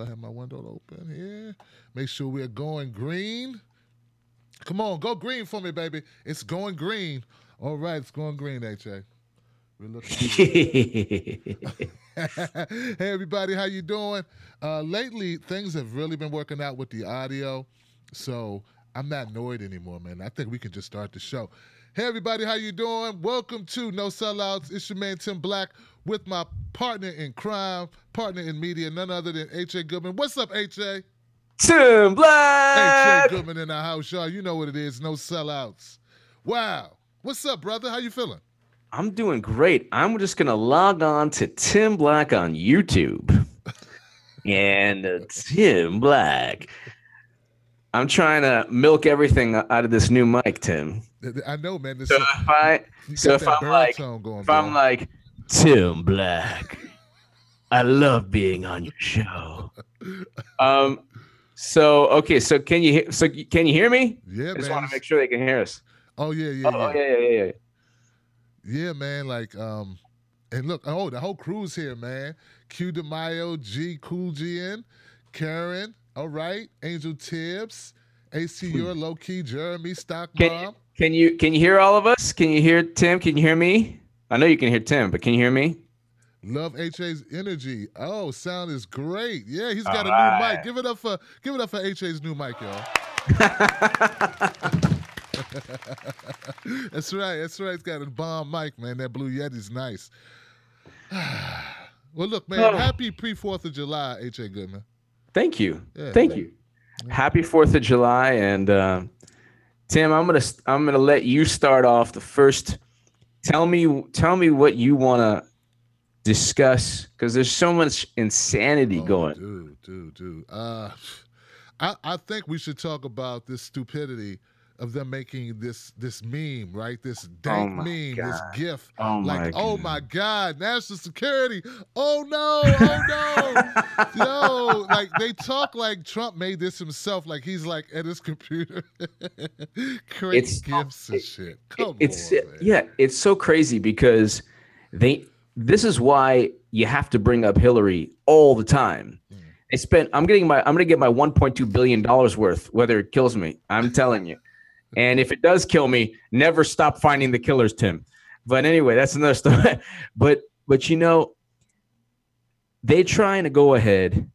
I have my window open here. Make sure we're going green. Come on, go green for me, baby. It's going green. All right, it's going green, HA. We're looking good. Hey, everybody, how you doing? Lately, things have really been working out with the audio, so I'm not annoyed anymore, man. I think we can just start the show. Hey, everybody, how you doing? Welcome to No Sellouts. It's your man, Tim Black, with my partner in crime, partner in media, none other than H.A. Goodman. What's up, H.A.? Tim Black! H.A. Goodman in the house, y'all. You know what it is, No Sellouts. Wow. What's up, brother? How you feeling? I'm doing great. I'm just going to log on to Tim Black on YouTube. And Tim Black. I'm trying to milk everything out of this new mic, Tim. I know, man. So if I'm like, Tim Black, I love being on your show. So can you hear me? Yeah, I just want to make sure they can hear us. Oh yeah. Yeah. Yeah, man. Like, and look, the whole crew's here, man. Q DeMaio, G, Cool GN, Karen, all right, Angel Tibbs, AC Your Low Key, Jeremy, Stock Mom. Can you hear all of us? Can you hear Tim? Can you hear me? I know you can hear Tim, but can you hear me? Love HA's energy. Oh, sound is great. Yeah, he's got a new mic. Give it up for HA's new mic, y'all. That's right. He's got a bomb mic, man. That Blue Yeti's nice. Well, look, man. Happy pre-4th of July, H.A. Goodman. Thank you. Yeah, Thank you. Happy 4th of July, and Tim, I'm gonna let you start off the first. Tell me what you want to discuss, because there's so much insanity going. Dude. I think we should talk about this stupidity of them making this meme, right? This dank meme, God. This GIF. Oh my God, national security. Oh no. Yo, like they talk like Trump made this himself, like he's like at his computer. Create GIFs and shit. Come on, man. Yeah, it's so crazy because this is why you have to bring up Hillary all the time. I'm gonna get my $1.2 billion worth, whether it kills me. I'm telling you. And if it does kill me, never stop finding the killers, Tim. But anyway, that's another story. But you know, they trying to go ahead,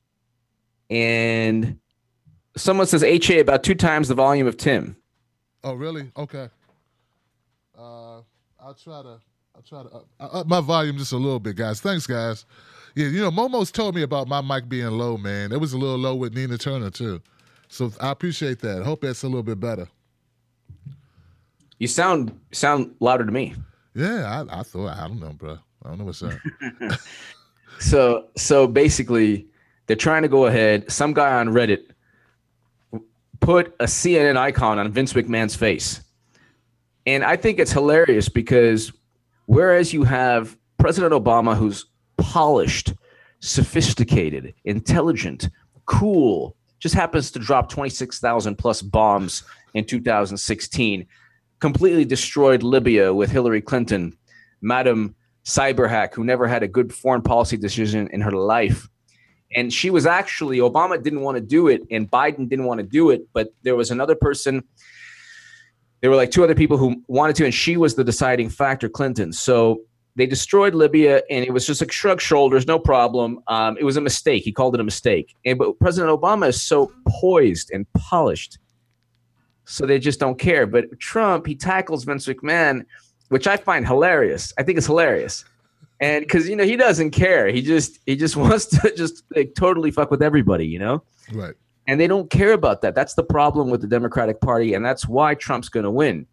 and someone says HA about 2 times the volume of Tim. Oh, really? Okay. I'll try to up my volume just a little bit, guys. Thanks, guys. Yeah, you know, Momo's told me about my mic being low, man. It was a little low with Nina Turner too. So I appreciate that. Hope that's a little bit better. You sound louder to me. Yeah, I thought, I don't know, bro. I don't know what's up. So basically, they're trying to go ahead. Some guy on Reddit put a CNN icon on Vince McMahon's face. And I think it's hilarious because whereas you have President Obama, who's polished, sophisticated, intelligent, cool, just happens to drop 26,000 plus bombs in 2016, completely destroyed Libya with Hillary Clinton, Madam Cyberhack, who never had a good foreign policy decision in her life. And she was actually, Obama didn't want to do it and Biden didn't want to do it, but there was another person. There were like 2 other people who wanted to, and she was the deciding factor, Clinton. So they destroyed Libya, and it was just like shrug shoulders, no problem. It was a mistake. He called it a mistake. But President Obama is so poised and polished, so they just don't care. But Trump, he tackles Vince McMahon, which I find hilarious. I think it's hilarious. And because, you know, he doesn't care. He just wants to just like totally fuck with everybody, you know? Right. And they don't care about that. That's the problem with the Democratic Party, and that's why Trump's going to win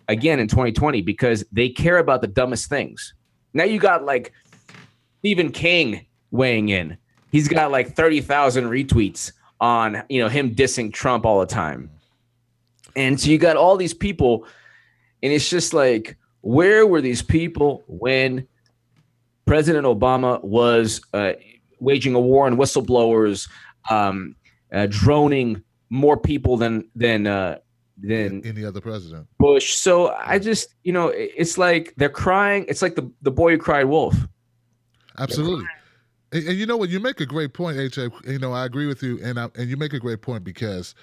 again in 2020, because they care about the dumbest things. Now you got like Stephen King weighing in. He's got like 30,000 retweets on, you know, him dissing Trump all the time. And so you got all these people, and it's just like, where were these people when President Obama was waging a war on whistleblowers, droning more people than any other president? Bush. So I just, you know, it's like they're crying. It's like the boy who cried wolf. Absolutely. And you know what? You make a great point, HA. You know, I agree with you, and you make a great point because,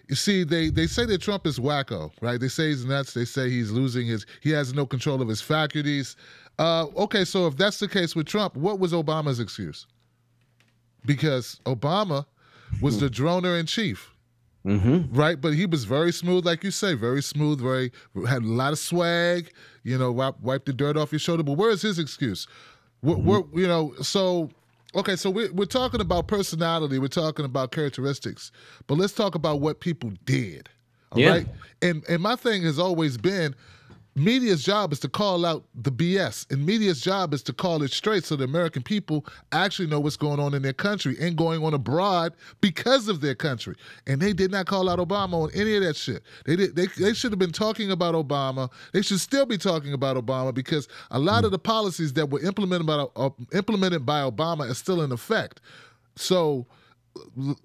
you see, they say that Trump is wacko, right? They say he's nuts. They say he's he has no control of his faculties. Okay, so if that's the case with Trump, what was Obama's excuse? Because Obama was the droner in chief. Mm-hmm. Right, but he was very smooth, like you say, very smooth, had a lot of swag, you know, wipe the dirt off your shoulder. But where is his excuse? You know, so okay, so we're talking about personality, we're talking about characteristics, but let's talk about what people did. All right, and my thing has always been, media's job is to call out the BS, and media's job is to call it straight so the American people actually know what's going on in their country and going on abroad because of their country. And they did not call out Obama on any of that shit. They should have been talking about Obama. They should still be talking about Obama because a lot of the policies that were implemented by Obama are still in effect. So,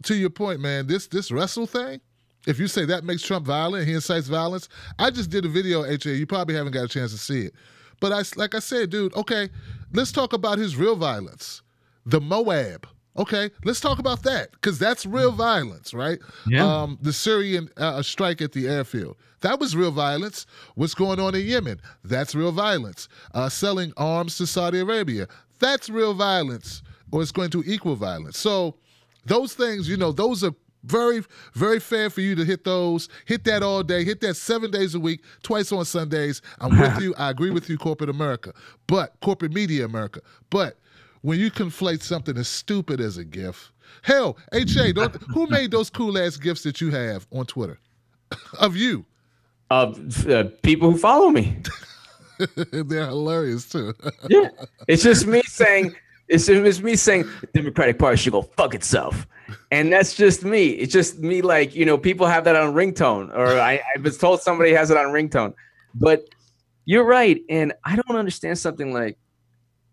to your point, man, this wrestle thing, if you say that makes Trump violent, he incites violence. I just did a video, HA. You probably haven't got a chance to see it. But like I said, dude, okay, let's talk about his real violence. The Moab. Okay, let's talk about that because that's real violence, right? Yeah. The Syrian strike at the airfield. That was real violence. What's going on in Yemen? That's real violence. Selling arms to Saudi Arabia. That's real violence, or it's going to equal violence. So those things, you know, those are very, very fair for you to hit those. Hit that all day. Hit that 7 days a week, twice on Sundays. I'm with you. I agree with you, corporate America, corporate media America. But when you conflate something as stupid as a GIF, hell, HA, who made those cool-ass GIFs that you have on Twitter of you? People who follow me. They're hilarious, too. Yeah. It's just me saying, the Democratic Party should go fuck itself. And that's just me. It's just me, like, you know, people have that on ringtone, or I was told somebody has it on ringtone. But you're right. And I don't understand something like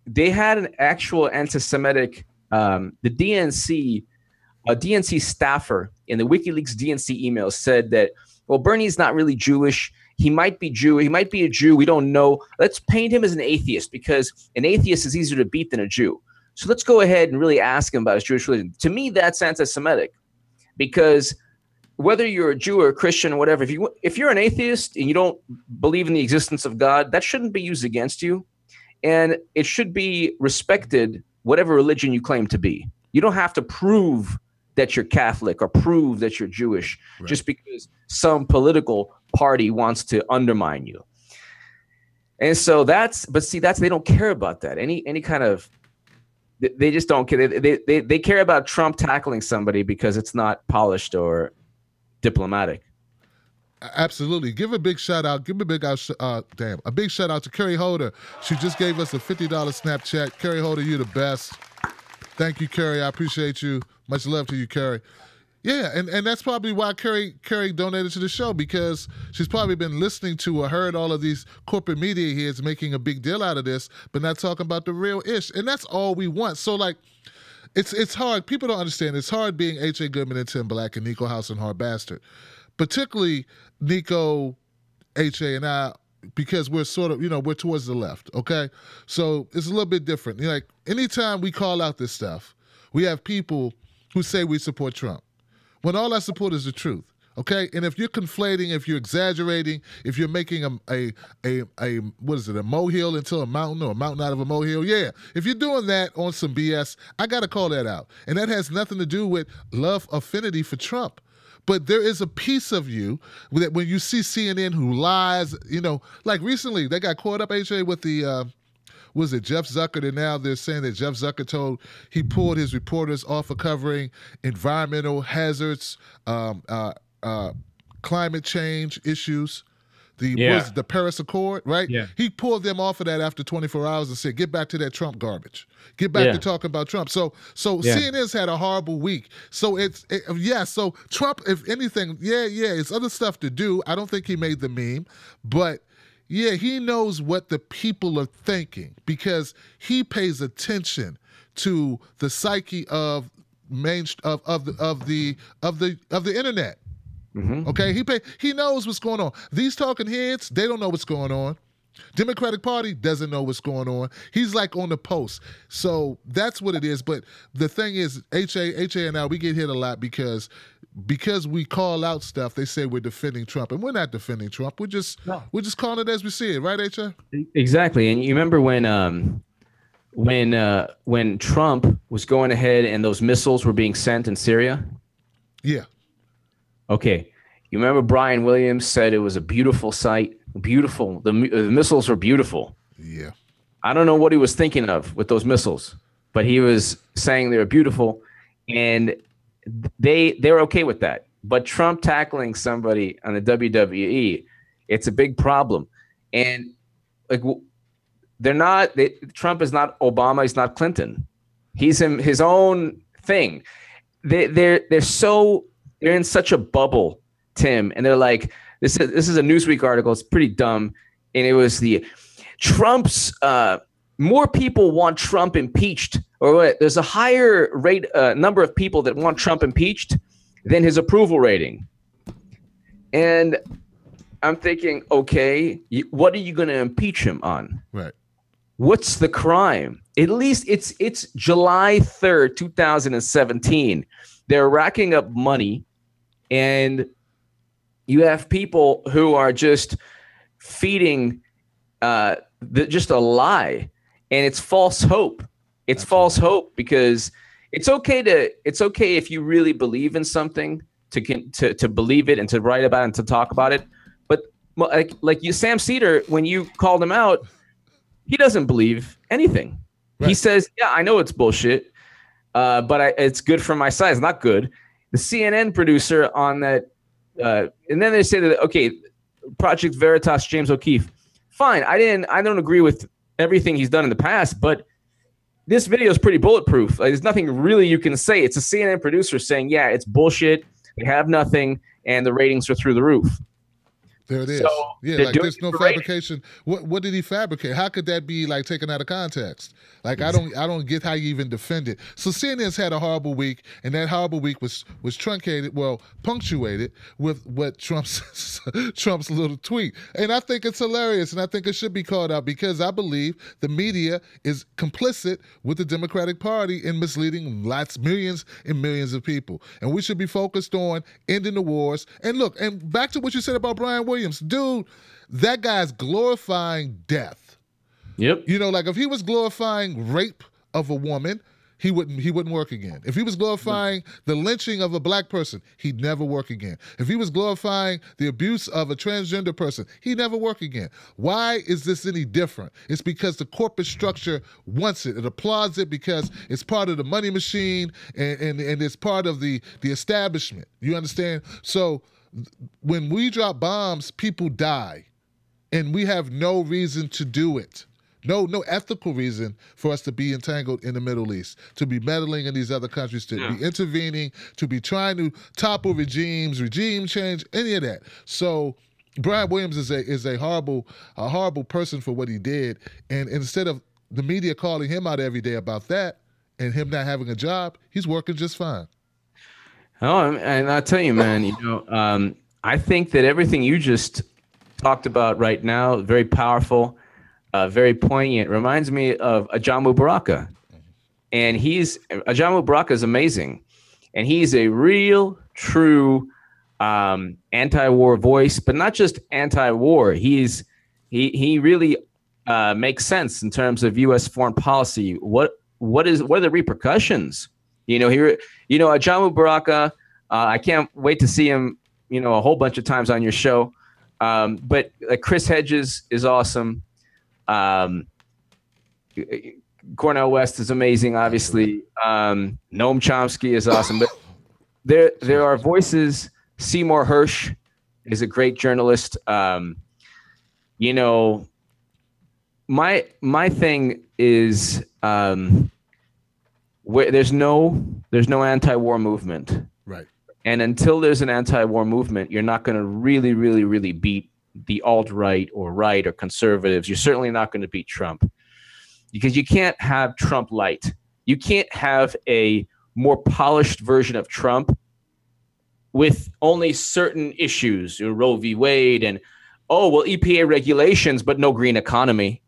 they had an actual anti-Semitic, the DNC staffer in the WikiLeaks DNC email said that, well, Bernie's not really Jewish. He might be Jew. He might be a Jew. We don't know. Let's paint him as an atheist because an atheist is easier to beat than a Jew. So let's go ahead and really ask him about his Jewish religion. To me, that's anti-Semitic because whether you're a Jew or a Christian or whatever, if you're an atheist and you don't believe in the existence of God, that shouldn't be used against you. And it should be respected, whatever religion you claim to be. You don't have to prove that you're Catholic or prove that you're Jewish just because some political party wants to undermine you. And so they don't care about that. Any kind of, they just don't care. They care about Trump tackling somebody because it's not polished or diplomatic. Absolutely. Give a big shout out. Give a big a big shout out to Carrie Holder. She just gave us a $50 Snapchat. Carrie Holder, you the best. Thank you, Carrie. I appreciate you. Much love to you, Carrie. Yeah, and that's probably why Carrie donated to the show, because she's probably been listening to or heard all of these corporate media heads making a big deal out of this, but not talking about the real ish. And that's all we want. So, like, it's hard. People don't understand. It's hard being H.A. Goodman and Tim Black and Nico House and Hard Bastard. Particularly Nico, H.A. and I, because we're sort of, we're towards the left, okay? So it's a little bit different. Like, anytime we call out this stuff, we have people who say we support Trump, when all I support is the truth, okay? And if you're conflating, if you're exaggerating, if you're making a molehill into a mountain or a mountain out of a molehill, yeah. If you're doing that on some BS, I got to call that out. And that has nothing to do with love affinity for Trump. But there is a piece of you that when you see CNN who lies, like recently they got caught up, AJ, with the, was it Jeff Zucker? And now they're saying that Jeff Zucker he pulled his reporters off of covering environmental hazards, climate change issues, the Paris Accord, right? Yeah. He pulled them off of that after 24 hours and said, get back to that Trump garbage. Get back to talking about Trump. So CNN's had a horrible week. So so Trump, if anything, it's other stuff to do. I don't think he made the meme, but yeah, he knows what the people are thinking because he pays attention to the psyche of the internet. Mm-hmm. Okay, he knows what's going on. These talking heads, they don't know what's going on. Democratic Party doesn't know what's going on. He's like on the post. So that's what it is. But the thing is, HA and I, we get hit a lot because we call out stuff. They say we're defending Trump, and we're not defending Trump. We're just calling it as we see it, right, HA? Exactly. And you remember when Trump was going ahead and those missiles were being sent in Syria? Yeah. Okay. You remember Brian Williams said it was a beautiful sight? Beautiful. The missiles were beautiful. Yeah. I don't know what he was thinking of with those missiles, but he was saying they were beautiful, and they're okay with that. But Trump tackling somebody on the WWE, it's a big problem. And like Trump is not Obama, he's not Clinton. He's his own thing. They're in such a bubble, Tim, and they're like, this is a Newsweek article. It's pretty dumb. And it was Trump's more people want Trump impeached, or what? There's a higher rate number of people that want Trump impeached than his approval rating. And I'm thinking, okay, what are you going to impeach him on? Right. What's the crime? At least it's July 3rd, 2017. They're racking up money, and you have people who are just feeding just a lie, and it's false hope. It's false hope because it's okay if you really believe in something to believe it and to write about it and to talk about it. But like Sam Cedar, when you called him out, he doesn't believe anything. Right. He says, "Yeah, I know it's bullshit, but it's good for my side." It's not good. The CNN producer on that. And then they say that, okay, Project Veritas, James O'Keefe, fine. I don't agree with everything he's done in the past, but this video is pretty bulletproof. Like, there's nothing really you can say. It's a CNN producer saying, yeah, it's bullshit. They have nothing, and the ratings are through the roof. There it is. So yeah, like there's no fabrication. What did he fabricate? How could that be like taken out of context? Like I don't get how you even defend it. So CNN's had a horrible week, and that horrible week was punctuated with what Trump's little tweet. And I think it's hilarious, and I think it should be called out because I believe the media is complicit with the Democratic Party in misleading millions and millions of people. And we should be focused on ending the wars. And look, and back to what you said about Brian Williams, dude, that guy's glorifying death. Yep. You know, like if he was glorifying rape of a woman, he wouldn't work again. If he was glorifying the lynching of a black person, he'd never work again. If he was glorifying the abuse of a transgender person, he'd never work again. Why is this any different? It's because the corporate structure wants it. It applauds it because it's part of the money machine and it's part of the establishment. You understand? So when we drop bombs, people die, and we have no reason to do it. No ethical reason for us to be entangled in the Middle East, to be meddling in these other countries, to be intervening, to be trying to topple regimes, regime change, any of that. So Brian Williams is a horrible person for what he did. And instead of the media calling him out every day about that and him not having a job, he's working just fine. Oh, and I'll tell you, man, I think that everything you just talked about right now, very powerful. Very poignant. Reminds me of Ajamu Baraka. And Ajamu Baraka is amazing. And he's a real, true anti-war voice, but not just anti-war. He really makes sense in terms of U.S. foreign policy. What are the repercussions? Ajamu Baraka, I can't wait to see him, a whole bunch of times on your show. But Chris Hedges is awesome. Cornel West is amazing, obviously. Noam Chomsky is awesome, but there are voices. Seymour Hersh is a great journalist. My thing is where there's no anti-war movement, right? And until there's an anti-war movement, you're not going to really, really, really beat the alt-right or right or conservatives. You're certainly not going to beat Trump because you can't have Trump light. You can't have a more polished version of Trump with only certain issues, Roe v. Wade and oh, well, EPA regulations, but no green economy.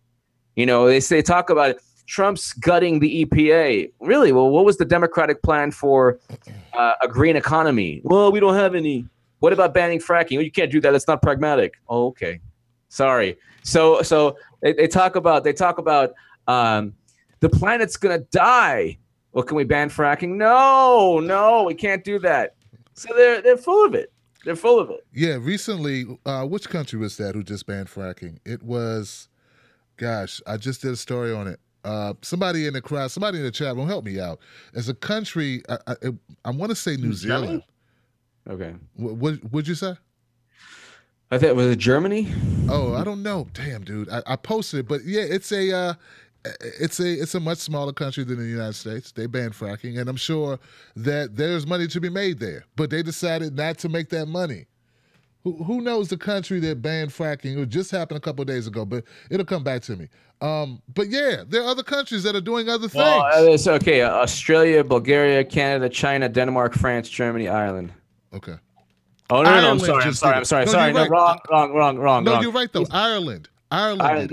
You know, they talk about it. Trump's gutting the EPA. Really? Well, what was the Democratic plan for a green economy? Well, we don't have any. What about banning fracking? Well, you can't do that. That's not pragmatic. Oh, okay. Sorry. So they talk about the planet's gonna die. Well, can we ban fracking? No, we can't do that. So they're full of it. They're full of it. Yeah, recently, which country was that who just banned fracking? It was, gosh, I just did a story on it. Somebody in the crowd, somebody in the chat room, help me out. As a country, I want to say New Zealand. Okay. What'd you say? I think was it Germany? Oh, I don't know. Damn, dude, I posted it, but yeah, it's a much smaller country than the United States. They banned fracking, and I'm sure that there's money to be made there. But they decided not to make that money. Who knows the country that banned fracking? It just happened a couple of days ago, but it'll come back to me. But yeah, there are other countries that are doing other things. Well, it's okay. Australia, Bulgaria, Canada, China, Denmark, France, Germany, Ireland. Okay. Oh no, I'm sorry. No, wrong. No, you're right though. Ireland.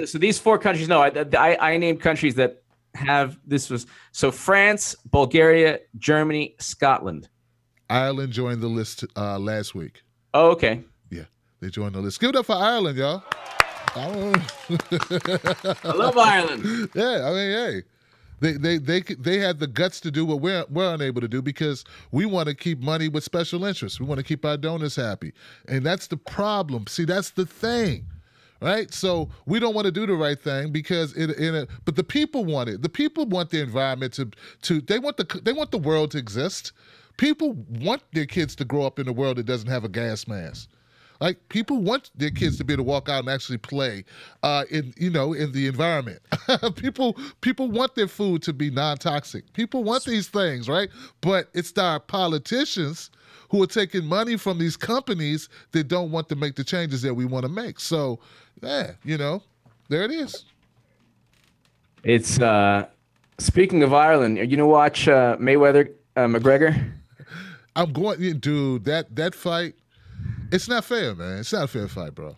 So these 4 countries. No, I named countries that have this was so France, Bulgaria, Germany, Scotland. Ireland joined the list last week. Oh, okay. Yeah, they joined the list. Give it up for Ireland, y'all. I love Ireland. Yeah, I mean, hey. They had the guts to do what we're unable to do because we want to keep money with special interests. We want to keep our donors happy. And that's the problem. See, that's the thing, right? So we don't want to do the right thing because but the people want it. The people want the environment they want the world to exist. People want their kids to grow up in a world that doesn't have a gas mask. Like, people want their kids to be able to walk out and actually play in the environment. People want their food to be non-toxic. People want these things, right? But it's our politicians who are taking money from these companies that don't want to make the changes that we want to make. So, yeah, there it is. It's speaking of Ireland, are you gonna watch Mayweather McGregor? I'm going, dude. That fight. It's not fair, man. It's not a fair fight, bro.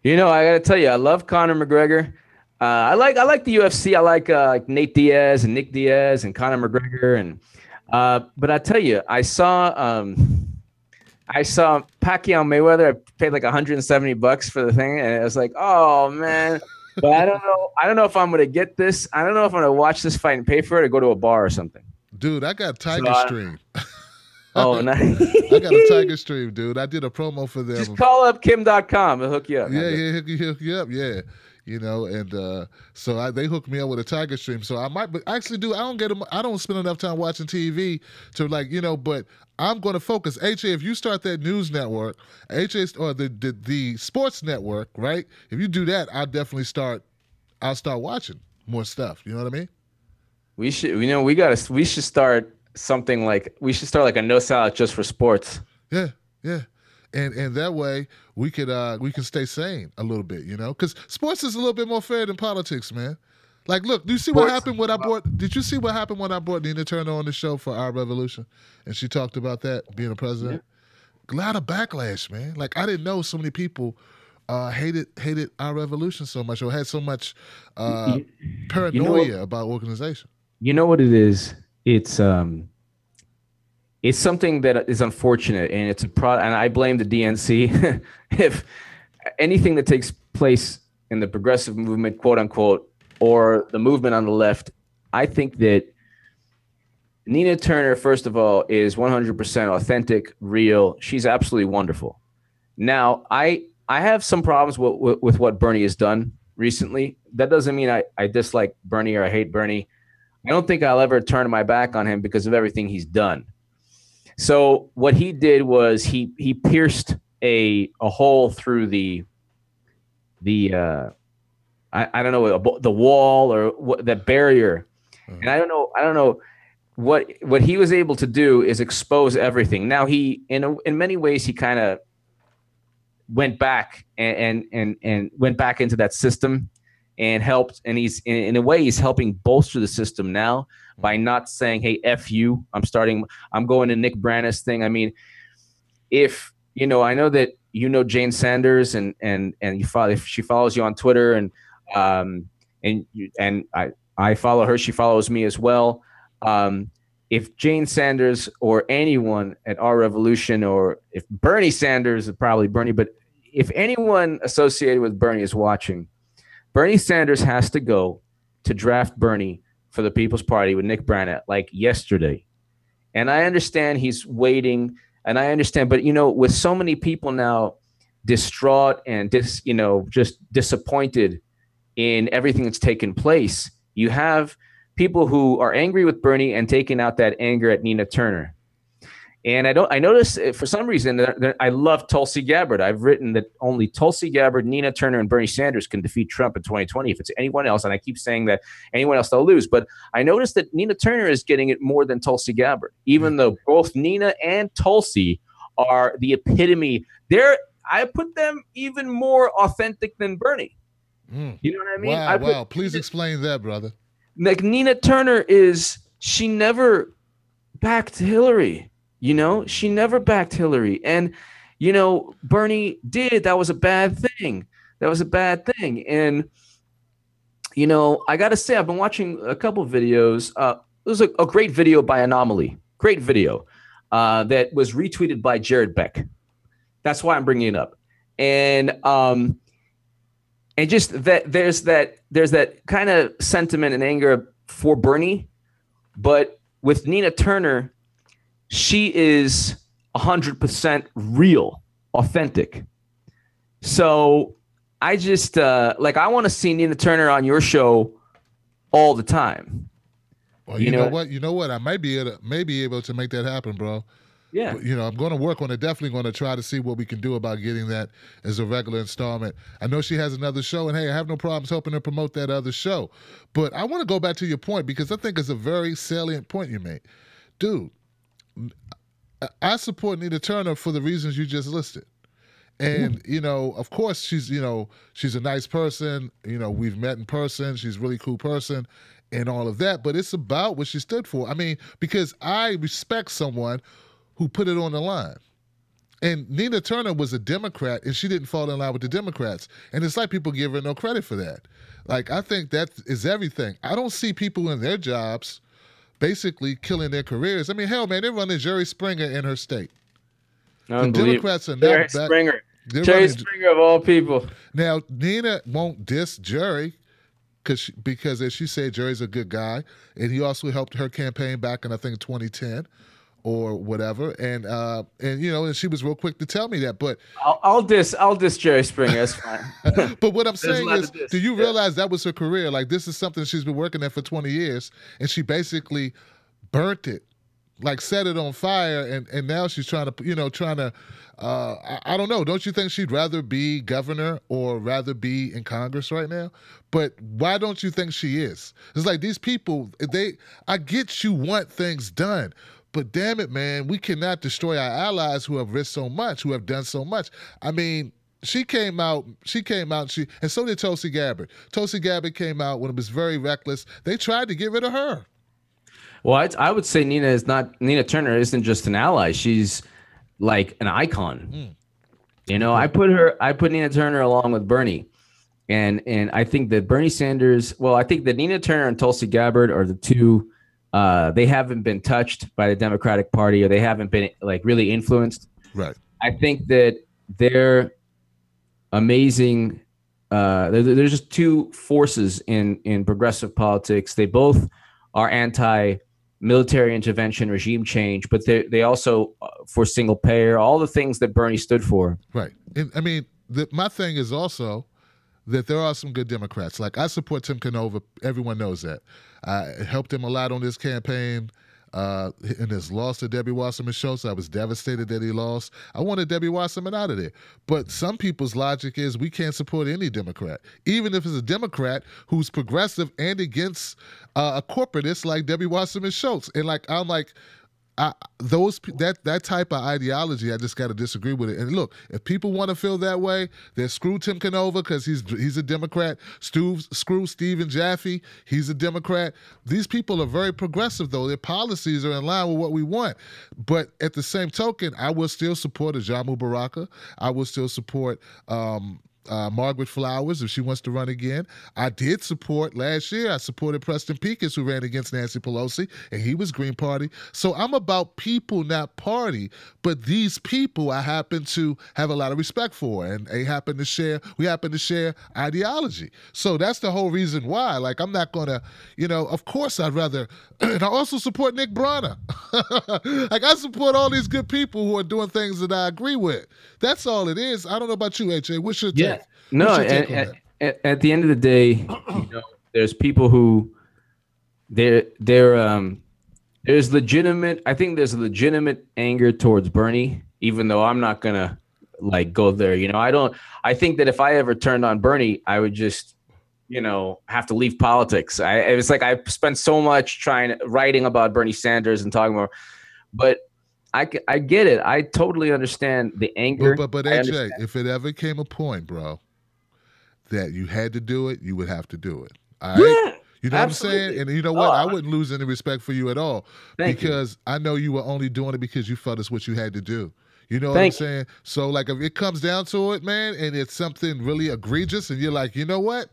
I gotta tell you, I love Conor McGregor. I like the UFC. I like Nate Diaz and Nick Diaz and Conor McGregor, and but I tell you, I saw Pacquiao Mayweather. I paid like $170 for the thing, and I was like, oh man. But I don't know if I'm gonna get this. I don't know if I'm gonna watch this fight and pay for it or go to a bar or something. Dude, I got Tiger Stream. Oh, nice. I got a Tiger Stream, dude. I did a promo for them. Just call up Kim.com. They'll hook you up. Yeah, hook you up. Yeah. And so they hooked me up with a Tiger Stream. So I might, but actually, dude, I don't spend enough time watching TV to but I'm going to focus. HA, if you start that news network, HA or the sports network, right? If you do that, I'll start watching more stuff. You know what I mean? We should start something like a no sellout just for sports. Yeah. And that way we can stay sane a little bit, because sports is a little bit more fair than politics, man. Like, look, do you see what happened when I brought? Did you see what happened when I brought Nina Turner on the show for Our Revolution, and she talked about that being a president? Yeah. A lot of backlash, man. Like, I didn't know so many people hated Our Revolution so much, or had so much paranoia about organization. You know what it is? It's something that is unfortunate, and it's and I blame the DNC. If anything that takes place in the progressive movement, quote unquote, or the movement on the left, I think that Nina Turner, first of all, is 100% authentic, real. She's absolutely wonderful. Now, I have some problems with what Bernie has done recently. That doesn't mean I dislike Bernie or I hate Bernie. I don't think I'll ever turn my back on him because of everything he's done. So what he did was he pierced a hole through the I don't know, the wall or that barrier. And I don't know what he was able to do is expose everything. Now he in many ways he kind of went back and went back into that system and helped, and he's in a way he's helping bolster the system now by not saying, hey, F you, I'm going to Nick Brannis thing. I mean, if I know that you know Jane Sanders, and you follow, if she follows you on Twitter, and I follow her, she follows me as well. If Jane Sanders or anyone at Our Revolution, or if Bernie Sanders, probably Bernie, but if anyone associated with Bernie is watching, Bernie Sanders has to go to draft Bernie for the People's Party with Nick Brannett like yesterday. And I understand he's waiting, and I understand, but with so many people now distraught and just disappointed in everything that's taken place, you have people who are angry with Bernie and taking out that anger at Nina Turner. And I noticed for some reason that I love Tulsi Gabbard. I've written that only Tulsi Gabbard, Nina Turner, and Bernie Sanders can defeat Trump in 2020. If it's anyone else, and I keep saying that anyone else, they'll lose. But I noticed that Nina Turner is getting it more than Tulsi Gabbard, even though both Nina and Tulsi are the epitome. I put them even more authentic than Bernie. You know what I mean? Wow. Please explain that, brother. Like, Nina Turner she never backed Hillary. She never backed Hillary. And, Bernie did. That was a bad thing. And, I got to say, I've been watching a couple of videos. It was a great video by Anomaly. Great video that was retweeted by Jared Beck. That's why I'm bringing it up. And just that there's that kind of sentiment and anger for Bernie. But with Nina Turner, she is 100% real, authentic. So I just I want to see Nina Turner on your show all the time. Well, you know what? I may be able to make that happen, bro. Yeah. But, I'm going to work on it. Definitely going to try to see what we can do about getting that as a regular installment. I know she has another show, and hey, I have no problems helping her promote that other show. But I want to go back to your point, because I think it's a very salient point you made. Dude, I support Nina Turner for the reasons you just listed. And, of course, she's a nice person. We've met in person. She's a really cool person and all of that. But it's about what she stood for. I mean, because I respect someone who put it on the line. And Nina Turner was a Democrat, and she didn't fall in line with the Democrats. And it's like people give her no credit for that. Like, I think that is everything. I don't see people in their jobs basically killing their careers. I mean, hell, man, they're running Jerry Springer in her state. The Democrats are not Jerry Springer. Jerry Springer of all people. Now, Nina won't diss Jerry because, as she said, Jerry's a good guy, and he also helped her campaign back in, I think, 2010 or whatever. And and she was real quick to tell me that. But I'll diss Jerry Springer. That's fine. But what I'm saying is, do you realize that was her career? Like, this is something she's been working at for 20 years, and she basically burnt it, like set it on fire, and now she's trying to, I don't know. Don't you think she'd rather be governor or rather be in Congress right now? But why don't you think she is? It's like these people, I get you want things done, but damn it, man, we cannot destroy our allies who have risked so much, who have done so much. I mean, she came out, and so did Tulsi Gabbard. Tulsi Gabbard came out when it was very reckless. They tried to get rid of her. Well, I would say Nina Turner isn't just an ally. She's like an icon. I put Nina Turner along with Bernie. And I think that Bernie Sanders, I think that Nina Turner and Tulsi Gabbard are the two, they haven't been touched by the Democratic Party, or they haven't been really influenced. Right. I think that they're amazing. There's just two forces in progressive politics. They both are anti-military intervention, regime change, but they also for single payer, all the things that Bernie stood for. Right. And, I mean, my thing is also that there are some good Democrats. Like, I support Tim Canova. Everyone knows that. I helped him a lot on this campaign. In his loss to Debbie Wasserman Schultz, I was devastated that he lost. I wanted Debbie Wasserman out of there. But some people's logic is we can't support any Democrat, even if it's a Democrat who's progressive and against a corporatist like Debbie Wasserman Schultz. And I'm like, that type of ideology, I just got to disagree with it. And look, if people want to feel that way, then screw Tim Canova because he's a Democrat. Screw Stephen Jaffe, he's a Democrat. These people are very progressive, though. Their policies are in line with what we want. But at the same token, I will still support Ajamu Baraka. I will still support Margaret Flowers if she wants to run again. I did support last year. I supported Preston Peakus, who ran against Nancy Pelosi, and he was Green Party. So I'm about people, not party. But these people I happen to have a lot of respect for, and we happen to share ideology. So that's the whole reason why. Like, I'm not gonna, of course I'd rather, and I also support Nick Bronner. Like, I support all these good people who are doing things that I agree with. That's all it is. I don't know about you, HA. What's your take? No, at the end of the day, there's people who there's legitimate. I think there's a legitimate anger towards Bernie, even though I'm not gonna go there. I think that if I ever turned on Bernie, I would just have to leave politics. It's like I spent so much writing about Bernie Sanders and talking about, but I get it. I totally understand the anger. But AJ, if it ever came a point, bro, that you had to do it, you would have to do it. All right? Yeah, you know absolutely. What I'm saying? And you know what? I wouldn't lose any respect for you at all because I know you were only doing it because you felt it's what you had to do. You know what I'm saying? So, like, if it comes down to it, man, and it's something really egregious and you're like, you know what?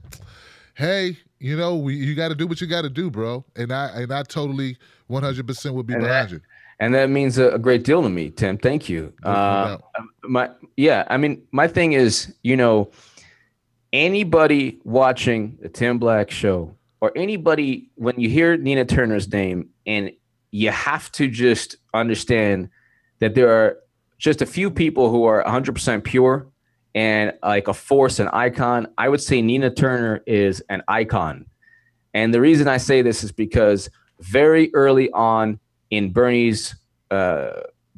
Hey, you got to do what you got to do, bro. And I totally 100% would be behind you. And that means a great deal to me, Tim. Thank you. My thing is, anybody watching the Tim Black Show or anybody, when you hear Nina Turner's name, and you have to just understand that there are just a few people who are 100% pure and like a force, an icon. I would say Nina Turner is an icon. And the reason I say this is because very early on in Bernie's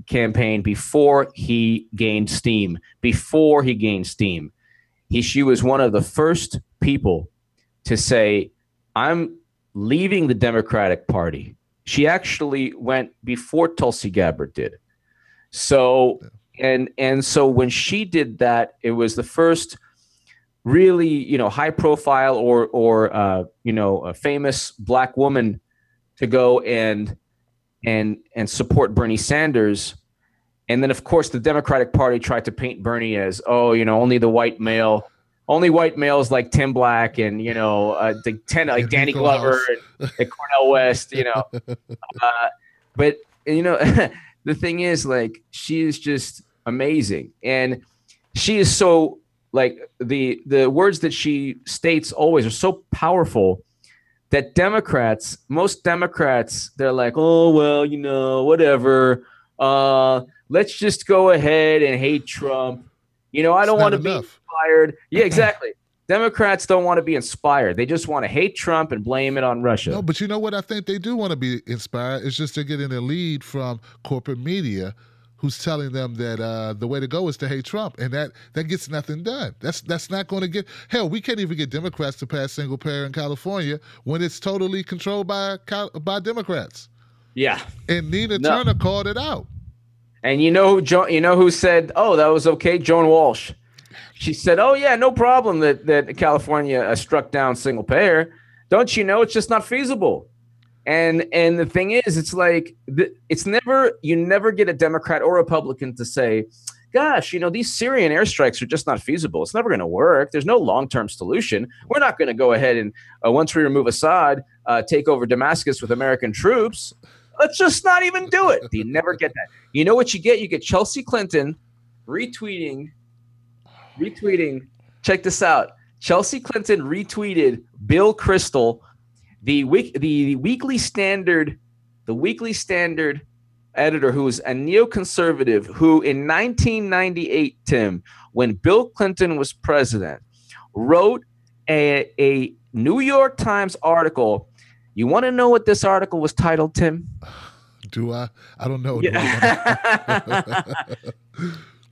campaign, before he gained steam, she was one of the first people to say, I'm leaving the Democratic Party. She actually went before Tulsi Gabbard did. So, and so when she did that, it was the first really, high profile or a famous Black woman to go and support Bernie Sanders. And then, of course, the Democratic Party tried to paint Bernie as, only white males like Tim Black and, like Danny Glover and Cornel West, But, the thing is, like, she is just amazing. And she is so, like, the words that she states always are so powerful that most Democrats, they're like, oh, well, whatever. Let's just go ahead and hate Trump. I don't want to be inspired. Yeah, exactly. Democrats don't want to be inspired. They just want to hate Trump and blame it on Russia. No, but you know what? I think they do want to be inspired. It's just they're getting a lead from corporate media who's telling them that the way to go is to hate Trump, and that gets nothing done. That's not going to get – hell, we can't even get Democrats to pass single payer in California when it's totally controlled by Democrats. Yeah. And Nina Turner called it out. And you know who said, oh, that was okay? Joan Walsh. She said, oh, yeah, no problem that California struck down single payer. Don't you know it's just not feasible? And the thing is, it's like you never get a Democrat or Republican to say, gosh, these Syrian airstrikes are just not feasible. It's never going to work. There's no long-term solution. We're not going to go ahead and once we remove Assad, take over Damascus with American troops. Let's just not even do it. You never get that. You know what you get? You get Chelsea Clinton retweeting. Check this out. Chelsea Clinton retweeted Bill Kristol, the Weekly Standard editor, who was a neoconservative, who in 1998, Tim, when Bill Clinton was president, wrote a New York Times article. You want to know what this article was titled, Tim? Do I? I don't know. Yeah.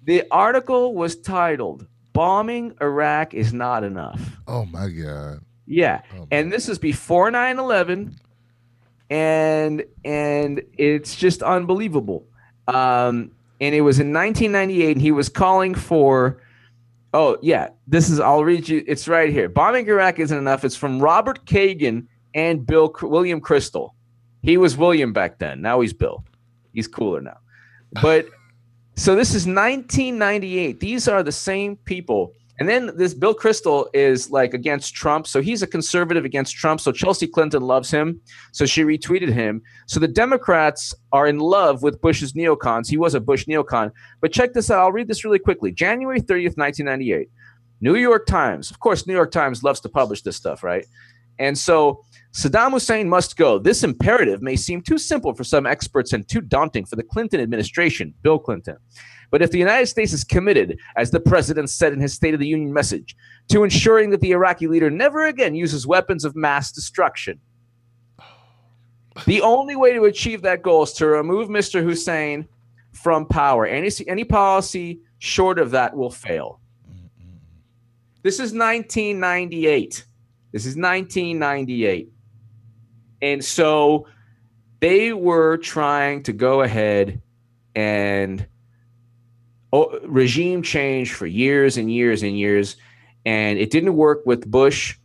The article was titled, "Bombing Iraq is Not Enough." Oh, my God. Yeah. And this is before 9/11. and it's just unbelievable. And it was in 1998, and he was calling for. Oh yeah, this is. I'll read you. It's right here. Bombing Iraq isn't enough. It's from Robert Kagan and William Crystal. He was William back then. Now he's Bill. He's cooler now. But so this is 1998. These are the same people. And then this Bill Crystal is like against Trump. So he's a conservative against Trump. So Chelsea Clinton loves him. So she retweeted him. So the Democrats are in love with Bush's neocons. He was a Bush neocon. But check this out. I'll read this really quickly. January 30th, 1998. New York Times. Of course, New York Times loves to publish this stuff, right? And so Saddam Hussein must go. This imperative may seem too simple for some experts and too daunting for the Clinton administration, Bill Clinton. But if the United States is committed, as the president said in his State of the Union message, to ensuring that the Iraqi leader never again uses weapons of mass destruction, the only way to achieve that goal is to remove Mr. Hussein from power. Any policy short of that will fail. This is 1998. This is 1998. And so they were trying to go ahead and regime change for years and years and years. And it didn't work with Bush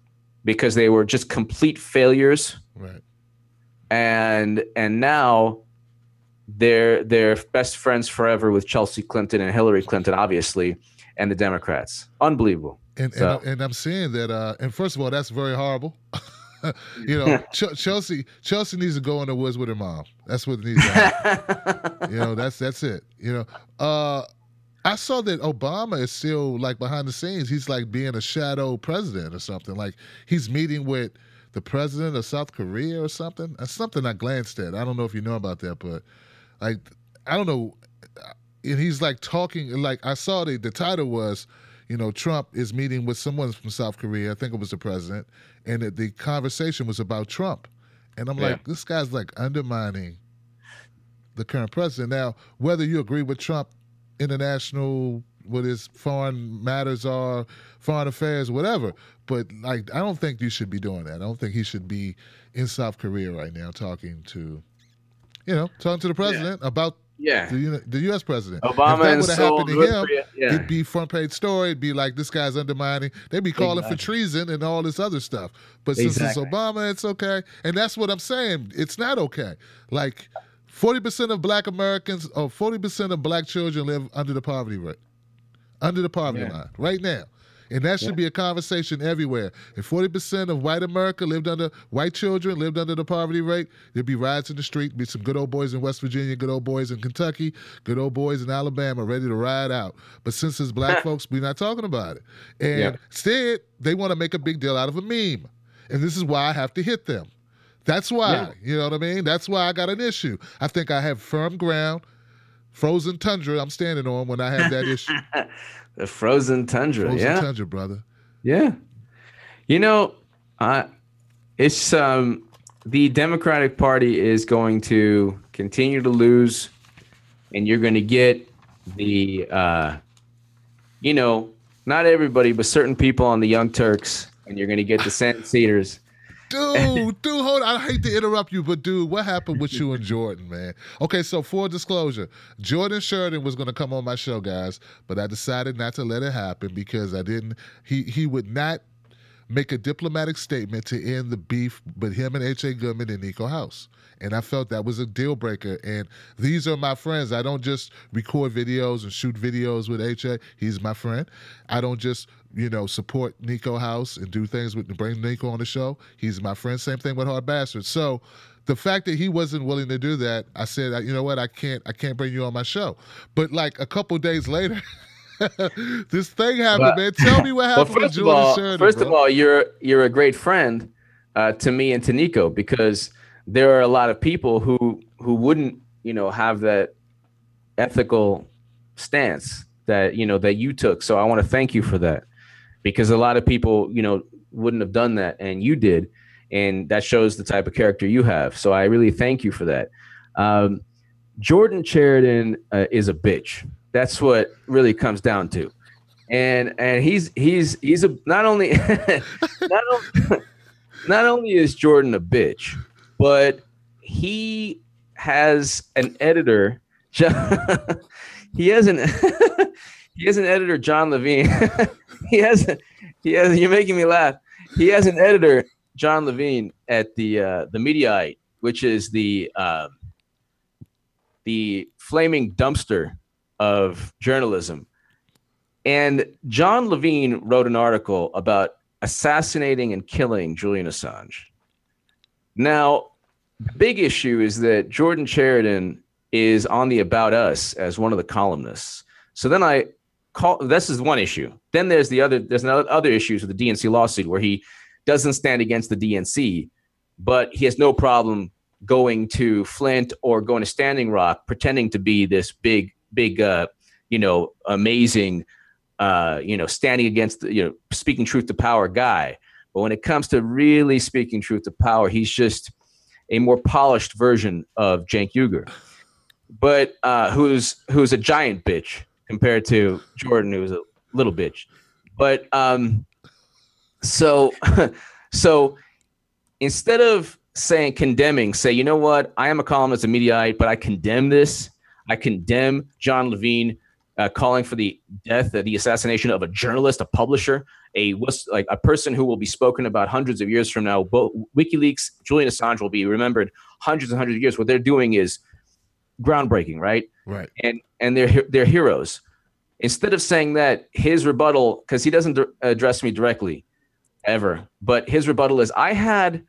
because they were just complete failures. Right. And now they're best friends forever with Chelsea Clinton and Hillary Clinton, obviously, and the Democrats. Unbelievable. And I'm seeing that. And first of all, that's very horrible. You know, Chelsea needs to go in the woods with her mom. That's what it needs to happen. You know, that's it. You know, I saw that Obama is still like behind the scenes. He's like being a shadow president or something. Like he's meeting with the president of South Korea or something. That's something I glanced at. I don't know if you know about that, but like I don't know. And he's like talking. Like I saw the title was, you know, Trump is meeting with someone from South Korea. I think it was the president, and the conversation was about Trump. And I'm like, this guy's like undermining the current president. Now, whether you agree with Trump, international, what his foreign matters are, foreign affairs, whatever, but like, I don't think you should be doing that. I don't think he should be in South Korea right now talking to the president about the U.S. president. Obama, if that would have happened to him, Korea, it'd be front page story. It'd be like, this guy's undermining. They'd be calling for treason and all this other stuff. But since it's Obama, it's okay. And that's what I'm saying. It's not okay. Like 40% of black Americans or 40% of black children live under the poverty line right now. And that should be a conversation everywhere. If 40% of white children lived under the poverty rate, there'd be riots in the street, be some good old boys in West Virginia, good old boys in Kentucky, good old boys in Alabama ready to ride out. But since it's black folks, we're not talking about it. And instead, they want to make a big deal out of a meme. And this is why I have to hit them. That's why, you know what I mean? That's why I got an issue. I think I have firm ground, frozen tundra I'm standing on when I have that issue. The frozen tundra, Frozen tundra, brother. Yeah. You know, it's the Democratic Party is going to continue to lose, and you're going to get the, not everybody, but certain people on the Young Turks, and you're going to get the Senate Cedars. Dude, hold on. I hate to interrupt you, but dude, what happened with you and Jordan, man? Okay, so full disclosure, Jordan Sheridan was going to come on my show, guys, but I decided not to let it happen because he would not make a diplomatic statement to end the beef with him and H.A. Goodman and Nico House. And I felt that was a deal breaker. And these are my friends. I don't just record videos and shoot videos with H.A. He's my friend. I don't just support Nico House and do things to bring Nico on the show. He's my friend. Same thing with Hard Bastard. So the fact that he wasn't willing to do that, I said, you know what, I can't bring you on my show. But like a couple days later, this thing happened, man. Tell me what happened with Jordan Sheridan. First of all, you're a great friend to me and to Nico, because there are a lot of people who wouldn't, have that ethical stance that you took. So I want to thank you for that. Because a lot of people, wouldn't have done that, and you did, and that shows the type of character you have. So I really thank you for that. Jordan Sheridan is a bitch. That's what really comes down to, and he's not only not only is Jordan a bitch, but he has an editor. He has an he has an editor, John Levine. he has. You're making me laugh. He has an editor, John Levine, at the Mediaite, which is the flaming dumpster of journalism. And John Levine wrote an article about assassinating and killing Julian Assange. Now, the big issue is that Jordan Sheridan is on the About Us as one of the columnists. So then this is one issue. Then there's other issues with the DNC lawsuit where he doesn't stand against the DNC, but he has no problem going to Flint or going to Standing Rock, pretending to be this big, amazing, standing against, speaking truth to power guy. But when it comes to really speaking truth to power, he's just a more polished version of Cenk Uygur, but who's a giant bitch compared to Jordan, who's a little bitch. But so instead of condemning, say, you know what, I am a columnist, a Mediaite, but I condemn this. I condemn John Levine calling for the death, the assassination of a journalist, a publisher, a person who will be spoken about hundreds of years from now. Both WikiLeaks, Julian Assange will be remembered hundreds and hundreds of years. What they're doing is groundbreaking, right? Right. And they're heroes. Instead of saying that, his rebuttal, because he doesn't address me directly ever, but his rebuttal is, I had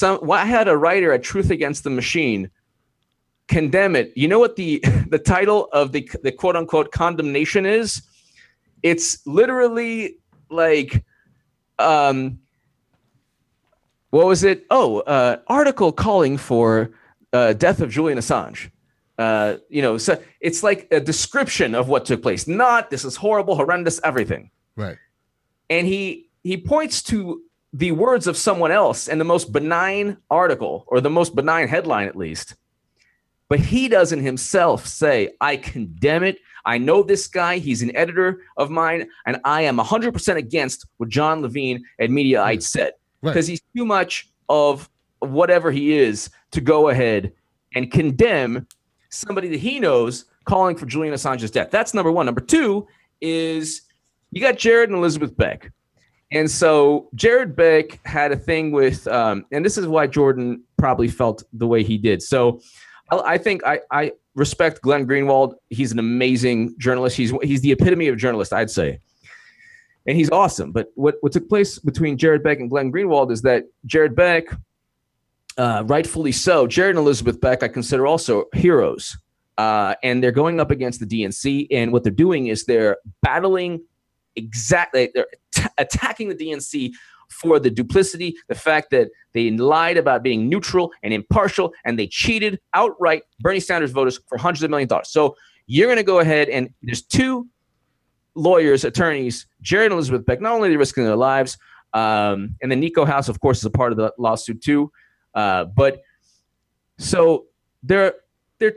a writer at Truth Against the Machine condemn it. You know what the title of the quote unquote condemnation is? It's literally like, what was it? Article calling for death of Julian Assange. So it's like a description of what took place. Not this is horrible, horrendous, everything. Right. And he points to the words of someone else in the most benign article, or the most benign headline at least. But he doesn't himself say, I condemn it. I know this guy. He's an editor of mine. And I am 100% against what John Levine at Mediaite said. Because he's too much of whatever he is to go ahead and condemn somebody that he knows calling for Julian Assange's death. That's number one. Number two is you got Jared and Elizabeth Beck. And so Jared Beck had a thing with, and this is why Jordan probably felt the way he did. So I think I respect Glenn Greenwald. He's an amazing journalist. He's the epitome of journalist, I'd say. And he's awesome. But what took place between Jared Beck and Glenn Greenwald is that Jared Beck, rightfully so, Jared and Elizabeth Beck, I consider also heroes. And they're going up against the DNC. And what they're doing is they're battling they're attacking the DNC for the duplicity, the fact that they lied about being neutral and impartial, and they cheated outright Bernie Sanders voters for hundreds of millions of dollars. So you're going to go ahead, and there's two lawyers, attorneys, Jared and Elizabeth Beck. Not only are they risking their lives, and then Nico House, of course, is a part of the lawsuit too. But so they're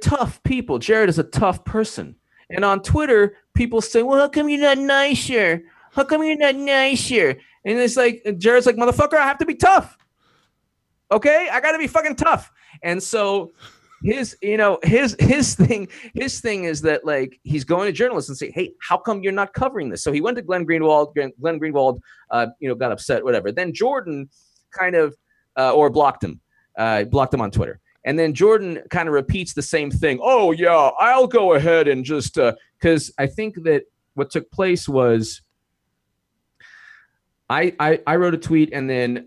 tough people. Jared is a tough person. And on Twitter, people say, well, how come you're not nicer? How come you're not nicer? And it's like, Jared's like, motherfucker, I have to be tough. Okay? I got to be fucking tough. And so his thing is that, like, he's going to journalists and say, hey, how come you're not covering this? So he went to Glenn Greenwald. Glenn Greenwald, got upset, whatever. Then Jordan kind of, or blocked him on Twitter. And then Jordan kind of repeats the same thing. Oh, yeah, I'll go ahead and just because I think that what took place was I wrote a tweet, and then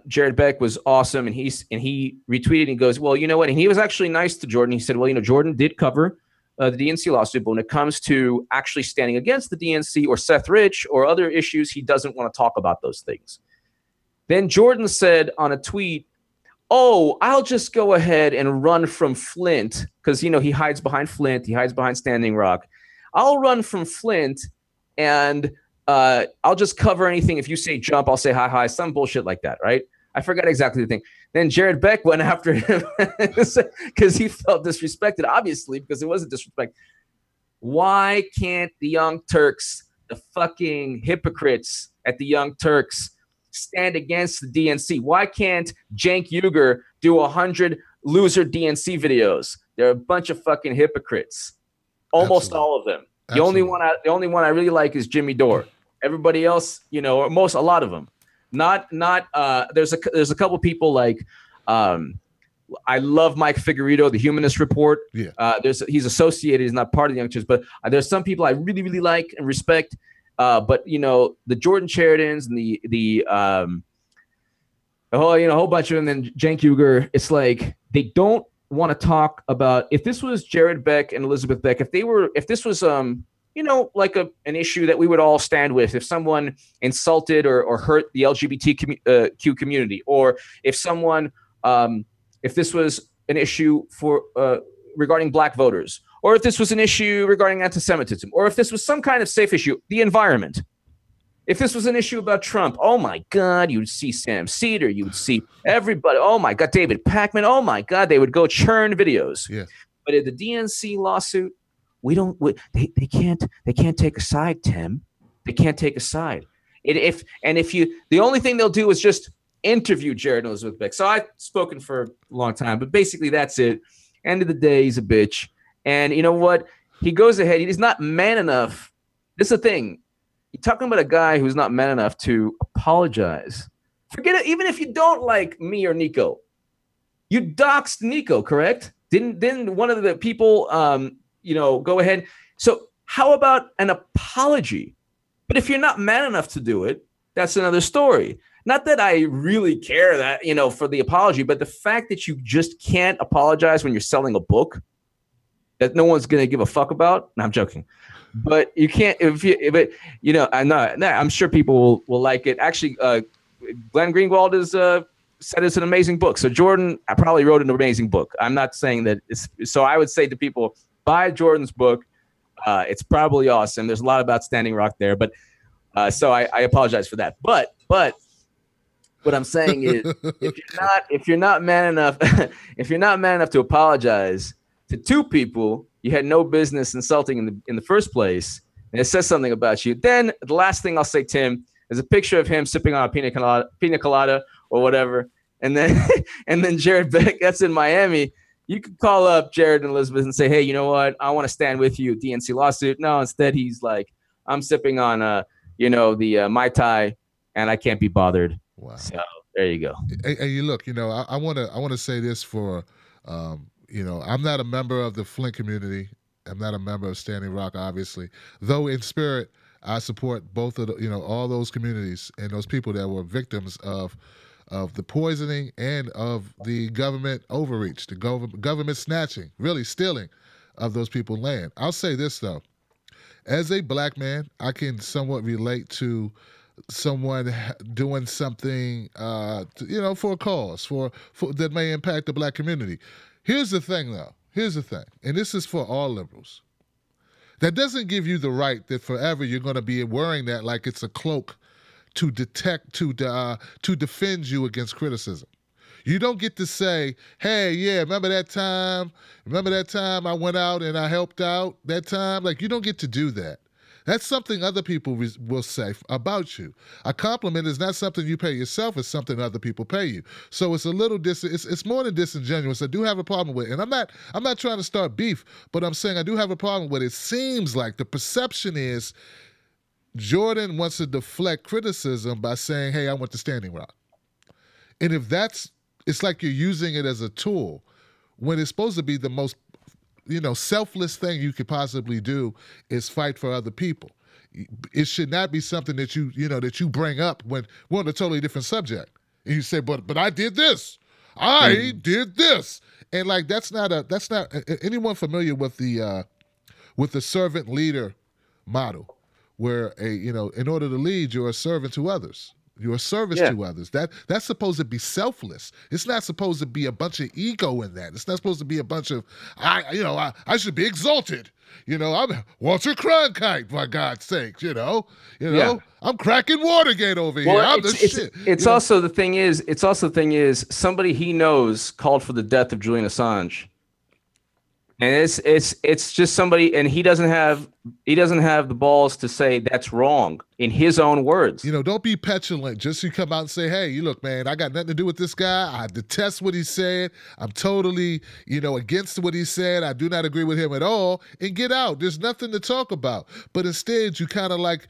Jared Beck was awesome, and he retweeted and goes, well, you know what? And he was actually nice to Jordan. He said, well, Jordan did cover the DNC lawsuit, but when it comes to actually standing against the DNC or Seth Rich or other issues, he doesn't want to talk about those things. Then Jordan said on a tweet, oh, I'll just go ahead and run from Flint because, he hides behind Flint. He hides behind Standing Rock. I'll run from Flint and I'll just cover anything. If you say jump, I'll say hi, some bullshit like that, right? I forgot exactly the thing. Then Jared Beck went after him because he felt disrespected, obviously, because it wasn't disrespect. Why can't the Young Turks, the fucking hypocrites at the Young Turks, stand against the DNC? Why can't Cenk Uygur do 100 loser DNC videos. They're a bunch of fucking hypocrites. Almost Absolutely. all of them. The Absolutely. only one I really like is Jimmy Dore. Everybody else, you know, or a lot of them. There's a couple people like I love Mike Figueredo, the Humanist Report. Yeah. He's associated, he's not part of the Young Turks, but there's some people I really, really like and respect. But you know, the Jordan Sheridans and a whole bunch of them, and Cenk Uygur, it's like they don't want to talk about. If this was Jared Beck and Elizabeth Beck, if this was you know, like an issue that we would all stand with, if someone insulted or hurt the LGBTQ community, or if someone if this was an issue for regarding black voters, or if this was an issue regarding anti-Semitism, or if this was some kind of safe issue, the environment. If this was an issue about Trump, oh my God, you would see Sam Cedar, you would see everybody. Oh my God, David Pakman. Oh my God, they would go churn videos. Yeah. But in the DNC lawsuit, they can't take a side, Tim. They can't take a side. The only thing they'll do is just interview Jared and Elizabeth Beck. So I've spoken for a long time, but basically that's it. End of the day, he's a bitch. And you know what? He goes ahead. He's not man enough. This is the thing. You're talking about a guy who's not man enough to apologize. Forget it. Even if you don't like me or Nico, you doxed Nico, correct? Didn't one of the people, go ahead. So how about an apology? But if you're not man enough to do it, that's another story. Not that I really care that, for the apology, but the fact that you just can't apologize when you're selling a book that no one's going to give a fuck about. No, I'm joking. But you can't, I'm sure people will like it. Actually, Glenn Greenwald said it's an amazing book. So Jordan, I probably wrote an amazing book. I'm not saying that so I would say to people, buy Jordan's book. It's probably awesome. There's a lot about Standing Rock there, but so I apologize for that. But what I'm saying is, if you're not man enough, if you're not man enough to apologize to two people you had no business insulting in the first place, and it says something about you, then the last thing I'll say, Tim, is a picture of him sipping on a pina colada or whatever, and then Jared Beck, that's in Miami. You could call up Jared and Elizabeth and say, hey, you know what? I want to stand with you, DNC lawsuit. No, instead he's like, I'm sipping on the Mai Tai, and I can't be bothered. Wow. So there you go. Hey, you look, I want to say this for, I'm not a member of the Flint community. I'm not a member of Standing Rock, obviously. Though in spirit, I support both of all those communities and those people that were victims of the poisoning and of the government overreach, the government snatching, really stealing of those people's land. I'll say this though, as a black man, I can somewhat relate to someone doing something, for a cause, for that may impact the black community. Here's the thing, though. Here's the thing, and this is for all liberals. That doesn't give you the right that forever you're going to be wearing that like it's a cloak to defend you against criticism. You don't get to say, hey, yeah, remember that time I went out and I helped out that time? Like, you don't get to do that. That's something other people will say about you. A compliment is not something you pay yourself, it's something other people pay you. So it's a little it's more than disingenuous. I do have a problem with it. And I'm not trying to start beef, but I'm saying I do have a problem with it. It seems like the perception is Jordan wants to deflect criticism by saying, hey, I went to Standing Rock. And if it's like you're using it as a tool when it's supposed to be the most selfless thing you could possibly do is fight for other people. It should not be something that you bring up when we're on a totally different subject. And you say, but I did this. I did this. And like, that's not anyone familiar with the servant leader model, where in order to lead, you're a servant to others. You're a service to others. That's supposed to be selfless. It's not supposed to be a bunch of ego in that. It's not supposed to be a bunch of I should be exalted. I'm Walter Cronkite, for God's sake. I'm cracking Watergate over here. I'm the shit. It's also the thing is somebody he knows called for the death of Julian Assange. And it's just somebody, and he doesn't have the balls to say that's wrong in his own words. You know, don't be petulant. Just you come out and say, hey, you look, man, I got nothing to do with this guy. I detest what he said. I'm totally, against what he said. I do not agree with him at all. And get out. There's nothing to talk about. But instead, you kind of like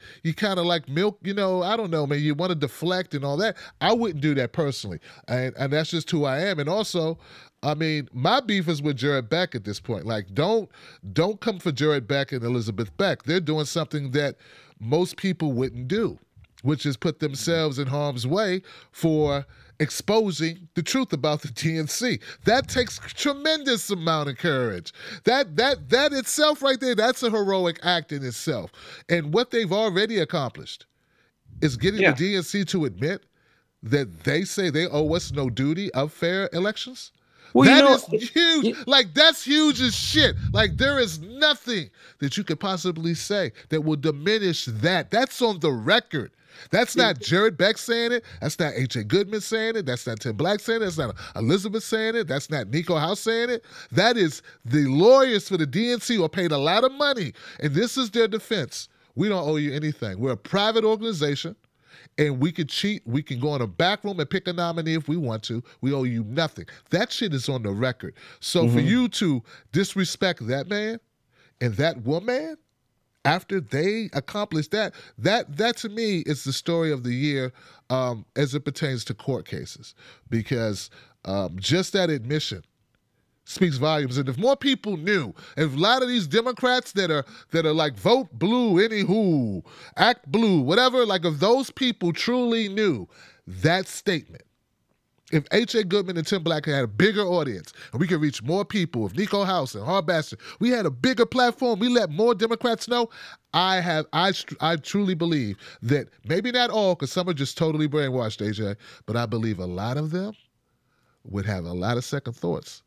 milk, I don't know, man. You want to deflect and all that. I wouldn't do that personally. And that's just who I am. And also, I mean, my beef is with Jared Beck at this point. Like, don't come for Jared Beck and Elizabeth Beck. They're doing something that most people wouldn't do, which is put themselves in harm's way for exposing the truth about the DNC. That takes tremendous amount of courage. That itself right there, that's a heroic act in itself. And what they've already accomplished is getting the DNC to admit that they say they owe us no duty of fair elections. Well, that is huge. Like, that's huge as shit. Like, there is nothing that you could possibly say that will diminish that. That's on the record. That's not Jared Beck saying it. That's not H.A. Goodman saying it. That's not Tim Black saying it. That's not Elizabeth saying it. That's not Nico House saying it. That is the lawyers for the DNC who are paid a lot of money, and this is their defense. We don't owe you anything. We're a private organization. And we could cheat. We can go in a back room and pick a nominee if we want to. We owe you nothing. That shit is on the record. So for you to disrespect that man and that woman after they accomplished that to me is the story of the year as it pertains to court cases. Because just that admission speaks volumes. And if more people knew, if a lot of these Democrats that are like vote blue, anywho, act blue, whatever, like if those people truly knew that statement, if H.A. Goodman and Tim Black had a bigger audience and we could reach more people, if Nico House and Harbasher, we had a bigger platform, we let more Democrats know, I truly believe that maybe not all, because some are just totally brainwashed, AJ, but I believe a lot of them would have a lot of second thoughts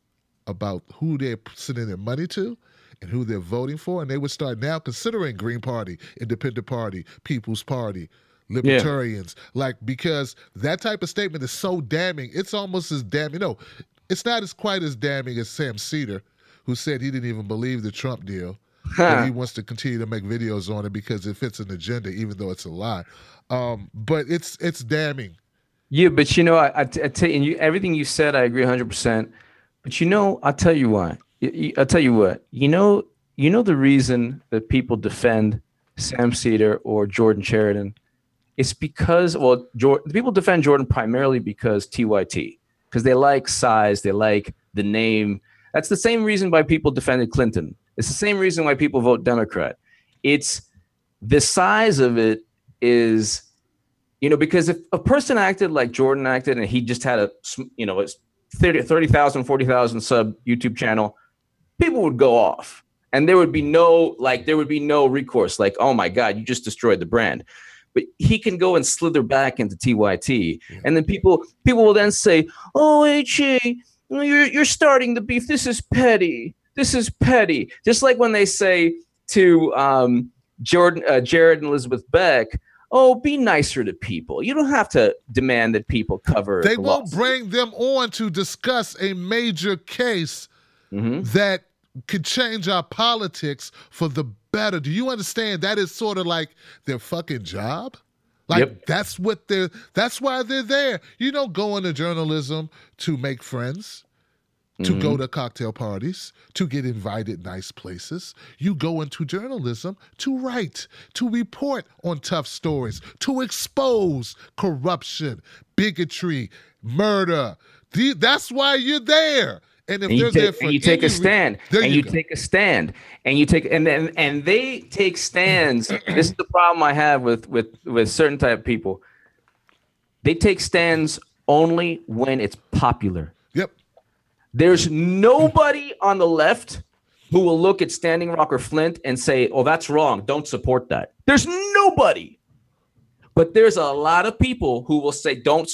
about who they're sending their money to and who they're voting for, and they would start now considering Green Party, Independent Party, People's Party, Libertarians, because that type of statement is so damning. It's almost as damning. It's not quite as damning as Sam Cedar, who said he didn't even believe the Trump deal, but he wants to continue to make videos on it because it fits an agenda, even though it's a lie. But it's damning. Yeah, but I tell you, everything you said, I agree 100%. But I'll tell you why. I'll tell you what. The reason that people defend Sam Cedar or Jordan Sheridan, it's because people defend Jordan primarily because TYT, because they like size, they like the name. That's the same reason why people defended Clinton. It's the same reason why people vote Democrat. It's the size of it is, because if a person acted like Jordan acted and he just had a 30,000, 40,000 sub YouTube channel, people would go off and there would be no recourse. Like, oh my God, you just destroyed the brand. But he can go and slither back into TYT. Yeah. And then people will then say, oh, HA, you're starting the beef. This is petty. This is petty. Just like when they say to Jared and Elizabeth Beck, oh, be nicer to people. You don't have to demand that people cover. They won't bring them on to discuss a major case that could change our politics for the better. Do you understand? That is sort of like their fucking job. Like, that's why they're there. You don't go into journalism to make friends, to go to cocktail parties, to get invited nice places. You go into journalism to write, to report on tough stories, to expose corruption, bigotry, murder. That's why you're there. And if you take a stand, and you take a stand, and you take, and they take stands. This is the problem I have with certain type of people. They take stands only when it's popular. Yep. There's nobody on the left who will look at Standing Rock or Flint and say, "Oh, that's wrong. Don't support that." There's nobody. But there's a lot of people who will say, don't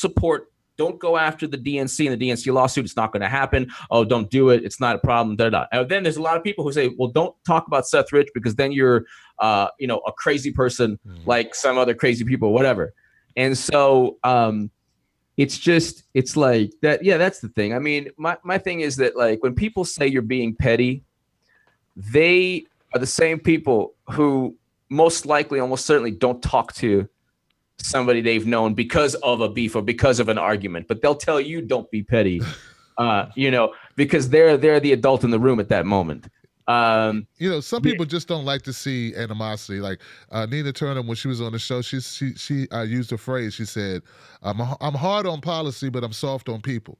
go after the DNC and the DNC lawsuit. It's not going to happen. Oh, don't do it. It's not a problem. And then there's a lot of people who say, well, don't talk about Seth Rich because then you're, a crazy person like some other crazy people, whatever. And so it's like that. Yeah, that's the thing. I mean, my thing is that, like, when people say you're being petty, they are the same people who most likely, almost certainly, don't talk to somebody they've known because of a beef or because of an argument, but they'll tell you don't be petty, because they're the adult in the room at that moment. Some people just don't like to see animosity. Like Nina Turner, when she was on the show, she used a phrase. She said, "I'm hard on policy, but I'm soft on people."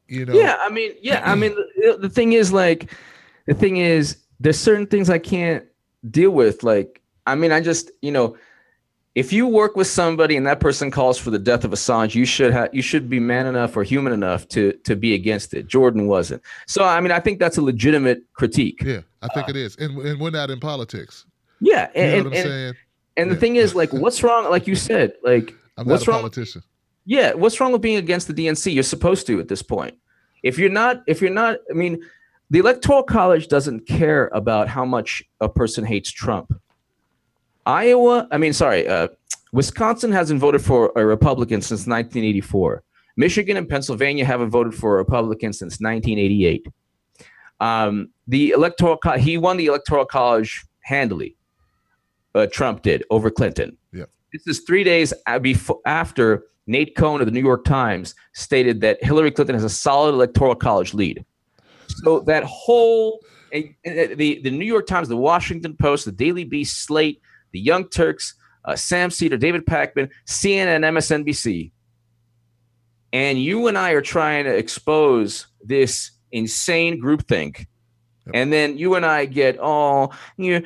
Yeah, I mean, the thing is, there's certain things I can't deal with. Like, I mean, I just, if you work with somebody and that person calls for the death of Assange, you should be man enough or human enough to be against it. Jordan wasn't. So, I mean, I think that's a legitimate critique. Yeah, I think it is. And we're not in politics. Yeah. You know what I'm saying? And the thing is, like, what's wrong? Like you said, like, I'm what's not a wrong? politician. Yeah. What's wrong with being against the DNC? You're supposed to at this point. If you're not, I mean, the Electoral College doesn't care about how much a person hates Trump. Wisconsin hasn't voted for a Republican since 1984. Michigan and Pennsylvania haven't voted for a Republican since 1988. He won the Electoral College handily. Trump did over Clinton. Yeah. This is 3 days after Nate Cohn of the New York Times stated that Hillary Clinton has a solid Electoral College lead. So that whole the New York Times, the Washington Post, the Daily Beast, Slate, the Young Turks, Sam Cedar, David Pakman, CNN, MSNBC, and you and I are trying to expose this insane groupthink. And then you and I get, you're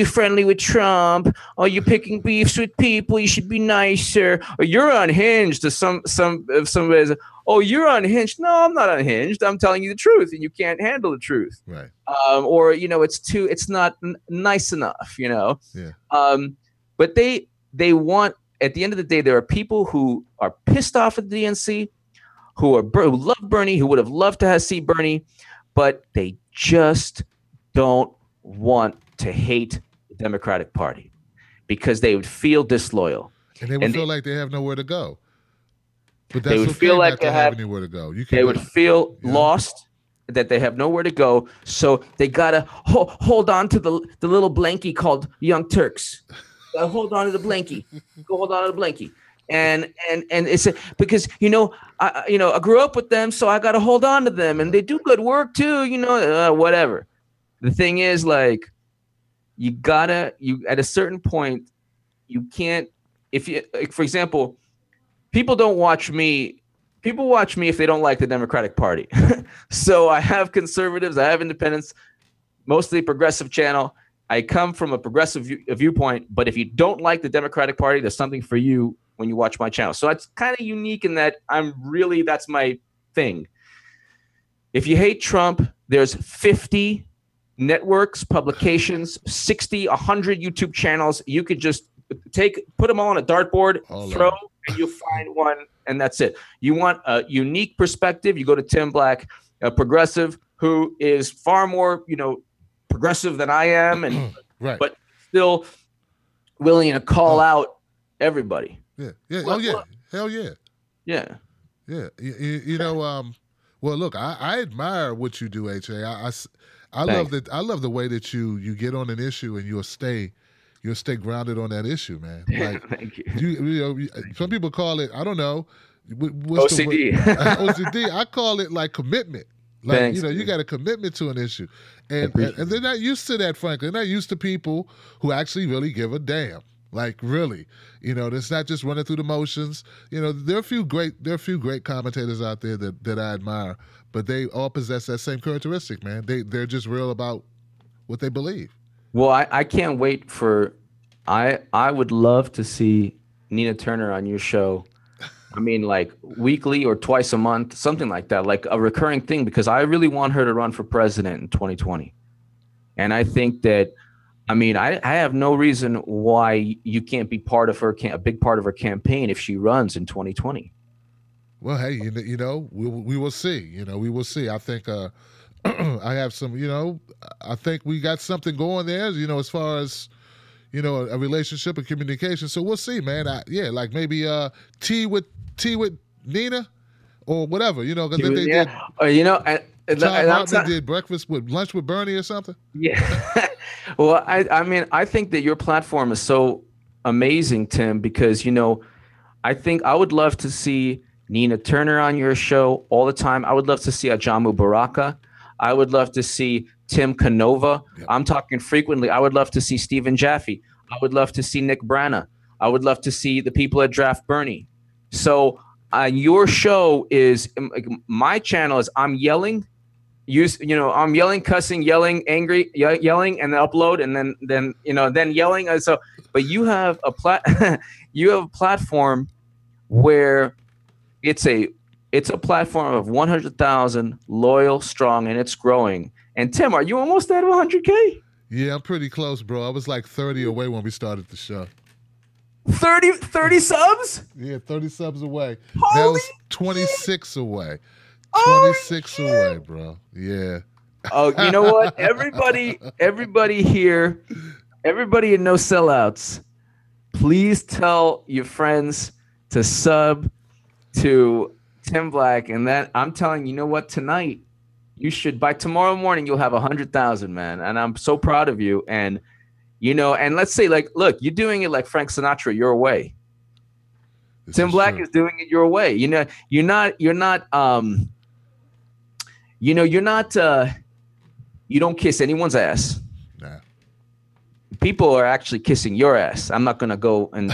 friendly with Trump. Oh, you're picking beefs with people. You should be nicer. Or you're unhinged. To somebody's, oh, you're unhinged. No, I'm not unhinged. I'm telling you the truth, and you can't handle the truth. Right. It's not nice enough. Yeah. But they want, at the end of the day, there are people who are pissed off at the DNC, who love Bernie, who would have loved to see Bernie, but they just don't want to hate the Democratic Party because they would feel disloyal. And they would feel like they have nowhere to go. But that's they would feel like they have anywhere to go. They would feel lost, that they have nowhere to go. So they got to hold on to the little blankie called Young Turks. Hold on to the blankie. Go hold on to the blankie. And it's because I grew up with them, so I got to hold on to them, and they do good work too. Whatever. The thing is, like, you at a certain point, you can't. If you, like, for example, people don't watch me. People watch me if they don't like the Democratic Party. So I have conservatives, I have independents, mostly progressive channel. I come from a progressive viewpoint, but if you don't like the Democratic Party, there's something for you when you watch my channel. So it's kind of unique in that that's my thing. If you hate Trump, there's 50 networks, publications, 60, 100 YouTube channels. You could just put them all on a dartboard, throw, and you find one, and that's it. You want a unique perspective, you go to Tim Black, a progressive who is far more, progressive than I am, and right, but still willing to call out everybody. Yeah. Hell yeah. Yeah. Well, look, I admire what you do, HA. I love that. I love the way that you get on an issue and you'll stay grounded on that issue, man. Like, thank you. Some people call it, I don't know, what's OCD. OCD. I call it like commitment. Like, Thanks, you got a commitment to an issue, and they're not used to that. Frankly, they're not used to people who actually really give a damn. Like, really, it's not just running through the motions. There are a few great commentators out there that I admire, but they all possess that same characteristic, man. They're just real about what they believe. Well, I can't wait for. I would love to see Nina Turner on your show. I mean, like weekly or twice a month, something like that, like a recurring thing, because I really want her to run for president in 2020. And I think that, I have no reason why you can't be a big part of her campaign if she runs in 2020. Well, hey, we will see. We will see. I think I have some, I think we got something going there, as far as, a relationship and communication. So we'll see, man. Like maybe tea with Nina or whatever, because they did. Tom Hartman did breakfast with lunch with Bernie or something. Yeah. Well, I mean, I think that your platform is so amazing, Tim, because, you know, I think I would love to see Nina Turner on your show all the time. I would love to see Ajamu Baraka. I would love to see Tim Canova. Yep. I'm talking frequently. I would love to see Stephen Jaffe. I would love to see Nick Branna. I would love to see the people at Draft Bernie. So your show is, my channel is I'm yelling. I'm yelling, cussing, yelling, angry, yelling, and then upload, and then yelling. So, but you have a platform where it's a platform of 100,000 loyal, strong, and it's growing. And Tim, are you almost at 100K? Yeah, I'm pretty close, bro. I was like 30 away when we started the show. 30 subs? Yeah, 30 subs away. Holy that was 26 shit. Away. 26 away, bro. Yeah. Oh, you know what? Everybody here, everybody in No Sellouts, please tell your friends to sub to Tim Black. And that I'm telling you know what? Tonight, you should, by tomorrow morning, you'll have 100,000, man. And I'm so proud of you. And, you know, and let's say, like, look, you're doing it like Frank Sinatra, your way. Tim Black is doing it your way. You know, you're not, you don't kiss anyone's ass. Nah. People are actually kissing your ass. I'm not going to go and,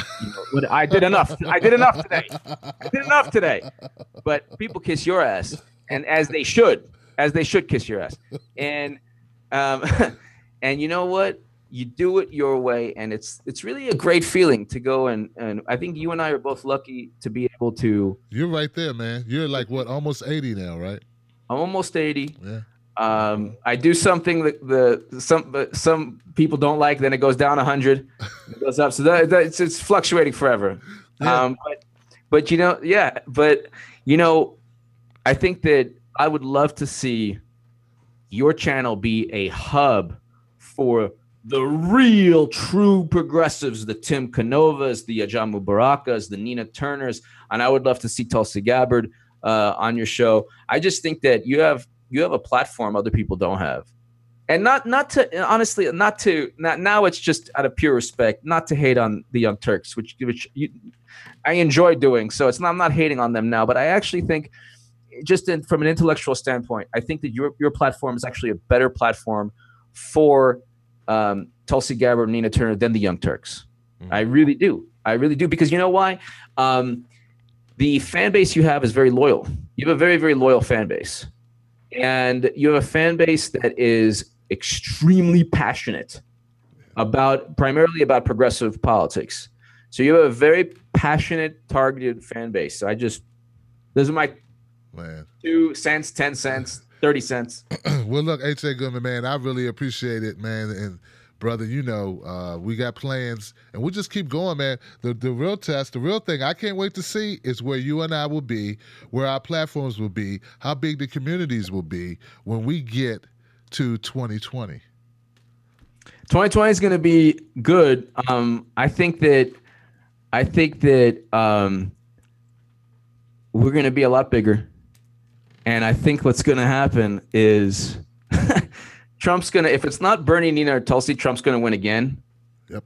I did enough. I did enough today. But people kiss your ass, and as they should kiss your ass. And, and you know what? You do it your way, and it's really a great feeling to go and I think you and I are both lucky to be able to. You're right there, man. You're like what, almost 80 now, right? I'm almost 80. Yeah. I do something that some people don't like, then it goes down 100, it goes up. So it's fluctuating forever. Yeah. But you know, yeah. But you know, I think that I would love to see your channel be a hub for the real, true progressives, the Tim Canovas, the Ajamu Barakas, the Nina Turners, and I would love to see Tulsi Gabbard on your show. I just think that you have a platform other people don't have, and not now. It's just out of pure respect, not to hate on the Young Turks, which I enjoy doing. So I'm not hating on them now, but I actually think, just from an intellectual standpoint, I think that your platform is actually a better platform for Tulsi Gabbard and Nina Turner than the Young Turks. Mm-hmm. I really do, because you know why? The fan base you have is very loyal. You have a very, very loyal fan base, and you have a fan base that is extremely passionate primarily about progressive politics. So you have a very passionate, targeted fan base. So those are my 2 cents, 10 cents, 30 cents. Well, look, H.A. Goodman, man, I really appreciate it, man. And brother, you know, we got plans, and we'll just keep going, man. The real test, the real thing I can't wait to see is where you and I will be, where our platforms will be, how big the communities will be when we get to 2020. 2020 is going to be good. I think that we're going to be a lot bigger. And I think what's going to happen is Trump's going to, if it's not Bernie, Nina, or Tulsi, Trump's going to win again. Yep.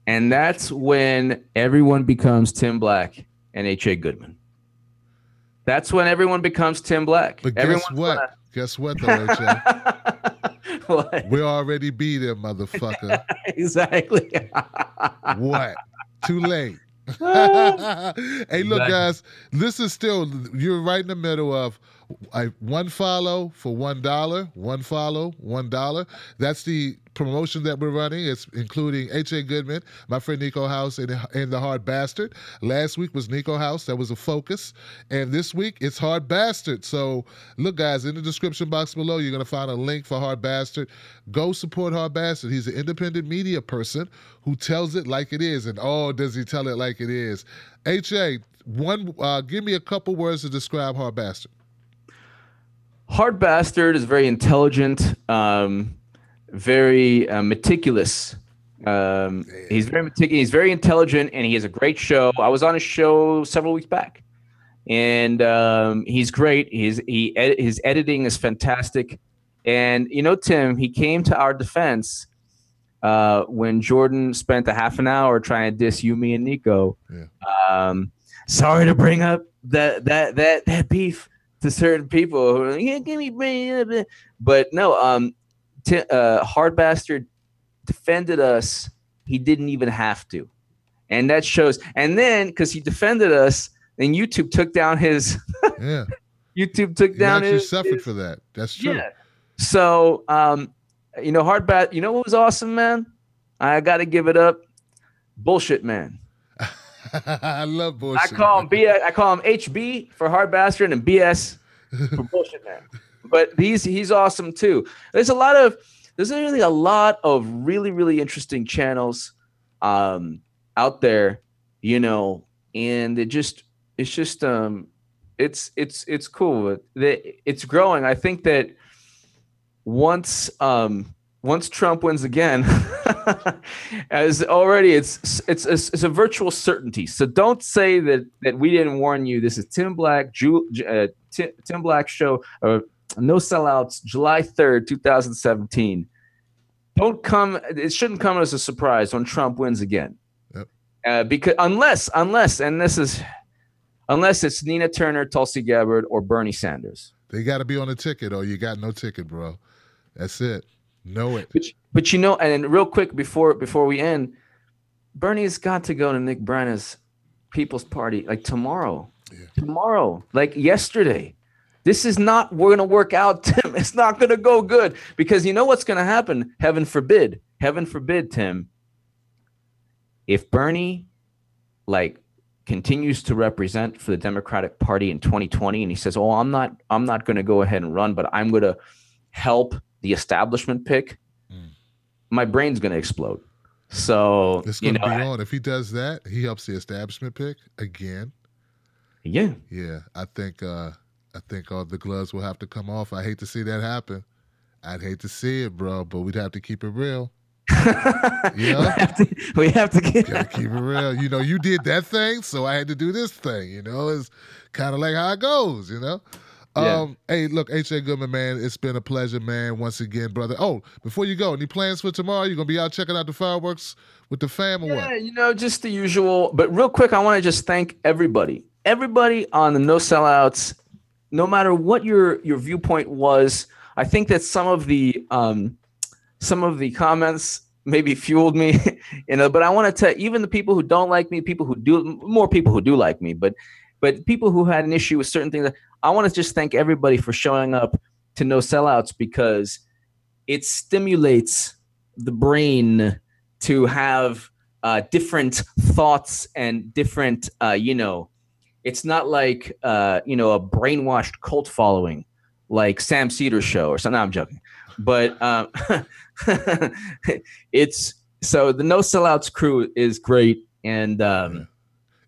And that's when everyone becomes Tim Black and H.A. Goodman. That's when everyone becomes Tim Black. But guess what? Guess what, though, H.A.? What? We already beat him, motherfucker. Exactly. What? Too late. Hey, look, guys, this is still, you're right in the middle of one follow for $1, one follow, $1. That's the promotion that we're running. It's including H.A. Goodman, my friend Nico House, and the Hard Bastard. Last week was Nico House. That was a focus. And this week, it's Hard Bastard. So, look, guys, in the description box below, you're going to find a link for Hard Bastard. Go support Hard Bastard. He's an independent media person who tells it like it is. And, oh, does he tell it like it is. H.A., give me a couple words to describe Hard Bastard. Hard Bastard is very intelligent, very meticulous. He's very meticulous. He's very intelligent, and he has a great show. I was on his show several weeks back, and he's great. His editing is fantastic. And Tim, he came to our defense when Jordan spent a half an hour trying to diss you, me, and Nico. Yeah. Sorry to bring up that beef to certain people. But no, Hard Bastard defended us. He didn't even have to, and that shows. And then because he defended us, then YouTube took down his. Yeah. YouTube took down his. He suffered for that. That's true. Yeah. So, Hard Bat. You know what was awesome, man? I got to give it up. Bullshit, man. I love bullshit. I call him HB for Hard Bastard and BS for Bullshit, man. But he's awesome too. There's really a lot of really, really interesting channels out there, and it's cool. It's growing. I think that once Trump wins again, as already it's a virtual certainty. So don't say that we didn't warn you. This is Tim Black, Tim Black Show, No Sellouts, July 3rd, 2017. It shouldn't come as a surprise when Trump wins again. Yep. Because unless it's Nina Turner, Tulsi Gabbard, or Bernie Sanders. They got to be on the ticket, or you got no ticket, bro. That's it. Know it. But and real quick before we end, Bernie's got to go to Nick Branagh's People's Party like tomorrow. Yeah. Tomorrow, like yesterday. This is not going to work out, Tim. It's not going to go good because you know what's going to happen? Heaven forbid, Tim. If Bernie continues to represent for the Democratic Party in 2020 and he says, "Oh, I'm not going to go ahead and run, but I'm going to help the establishment pick," my brain's going to explode. So it's going to be on. If he does that, he helps the establishment pick again. Yeah. Yeah. I think all the gloves will have to come off. I hate to see that happen. I'd hate to see it, bro, but we'd have to keep it real. We have to keep it real. You did that thing, so I had to do this thing. It's kind of like how it goes, Yeah. Hey, look, H.A. Goodman, man, it's been a pleasure, man, once again, brother. Oh, before you go, any plans for tomorrow? You going to be out checking out the fireworks with the fam or what? Yeah, just the usual. But real quick, I want to just thank everybody on the No Sellouts, no matter what your viewpoint was. I think that some of the comments maybe fueled me, but I want to tell even the people who don't like me, more people who do like me, but people who had an issue with certain things, I want to just thank everybody for showing up to No Sellouts because it stimulates the brain to have different thoughts and different, it's not like, a brainwashed cult following like Sam Cedar's show or something. No, I'm joking. But so the No Sellouts crew is great. And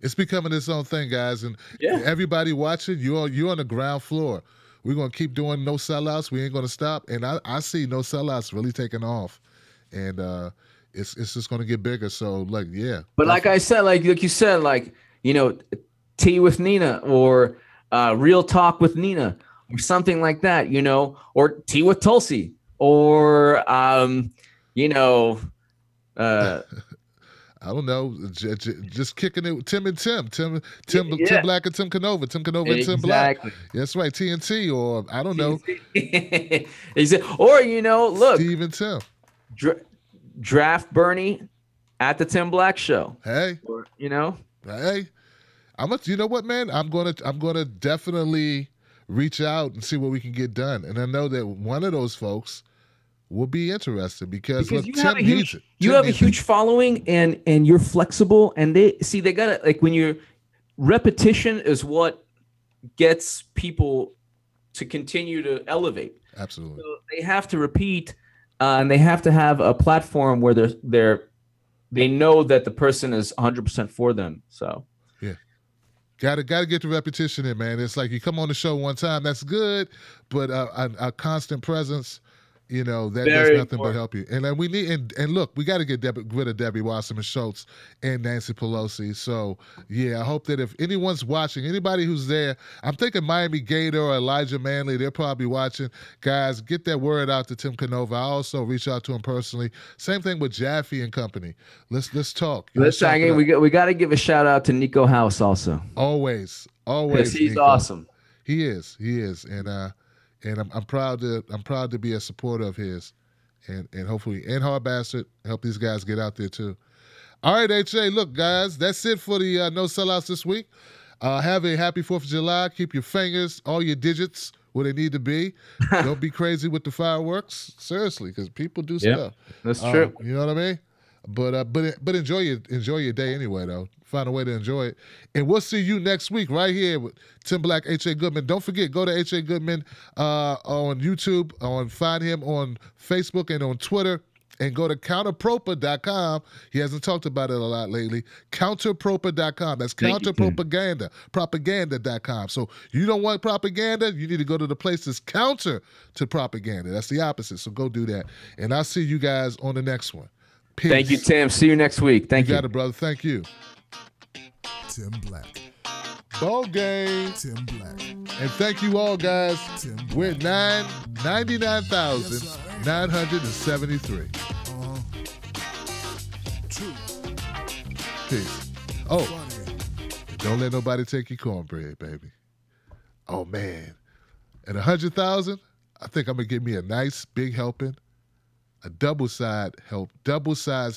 it's becoming its own thing, guys. And everybody watching, you're on the ground floor. We're going to keep doing No Sellouts. We ain't going to stop. And I see No Sellouts really taking off. And it's just going to get bigger. So, But definitely. Like I said, like you said, Tea with Nina or Real Talk with Nina or something like that, or Tea with Tulsi or, I don't know, just kicking it with Tim and Tim Black and Tim Canova, and Tim Black. That's right, TNT, or I don't know. Or look, Steve and Tim. Draft Bernie at the Tim Black Show. Hey, hey, you know what, man? I'm gonna definitely reach out and see what we can get done, and I know that one of those folks will be interested because look, Tim needs it. You have a huge following and you're flexible, and they got it. When you're repetition is what gets people to continue to elevate. Absolutely. So they have to repeat, and they have to have a platform where they know that the person is 100% for them. So yeah. Gotta get the repetition in, man. It's like you come on the show one time, that's good, but a constant presence you know, that Very does nothing but important. help you. And then we need, and look, we got to get rid of Debbie Wasserman Schultz and Nancy Pelosi. So yeah, I hope that if anyone's watching, anybody who's there, I'm thinking Miami Gator or Elijah Manley, they're probably watching. Guys, get that word out to Tim Canova. I also reach out to him personally. Same thing with Jaffe and company. Let's talk. Let's chop it up. we got to give a shout out to Nico House also. Always, Because he's Nico. awesome. He is, and I'm proud to be a supporter of his, and hopefully, and Hard Bastard, help these guys get out there too. All right, HA, look, guys, that's it for the No Sellouts this week. Have a happy 4th of July. Keep your fingers, all your digits where they need to be. Don't be crazy with the fireworks, seriously, because people do stuff. That's true. You know what I mean? But enjoy your day anyway, though. Find a way to enjoy it. And we'll see you next week right here with Tim Black, H.A. Goodman. Don't forget, go to H.A. Goodman on YouTube, find him on Facebook and on Twitter, and go to counterpropa.com. He hasn't talked about it a lot lately. Counterpropa.com. That's counterpropaganda. Propaganda.com. So you don't want propaganda, you need to go to the place that's counter to propaganda. That's the opposite. So go do that. And I'll see you guys on the next one. Peace. Thank you, Tim. See you next week. Thank you. You got it, brother. Thank you. Tim Black. Ball game. Tim Black. And thank you all, guys. Tim Black. We're at 99,973. True. Peace. Oh, Funny. don't let nobody take your cornbread, baby. Oh, man. At 100,000, I think I'm going to get me a nice big helping, a double-size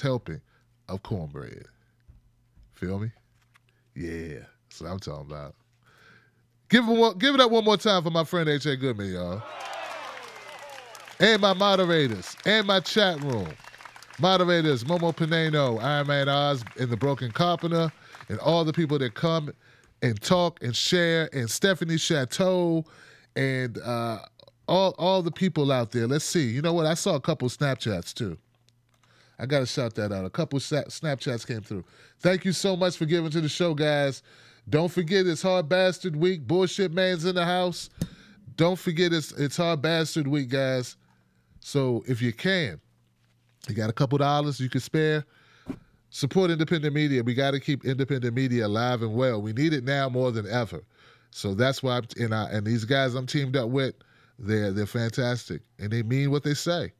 helping of cornbread. Feel me? Yeah, that's what I'm talking about. Give it up one more time for my friend H.A. Goodman, y'all. And my moderators, and my chat room. Moderators, Momo Pineno, Iron Man Oz, and the Broken Carpenter, and all the people that come and talk and share, and Stephanie Chateau, and all the people out there. Let's see. You know what? I saw a couple Snapchats, too. I got to shout that out. A couple Snapchats came through. Thank you so much for giving to the show, guys. Don't forget it's Hard Bastard Week. Bullshit Man's in the house. Don't forget it's Hard Bastard Week, guys. So if you can, you got a couple dollars you can spare, support independent media. We got to keep independent media alive and well. We need it now more than ever. So that's why and these guys I'm teamed up with, they're fantastic, and they mean what they say.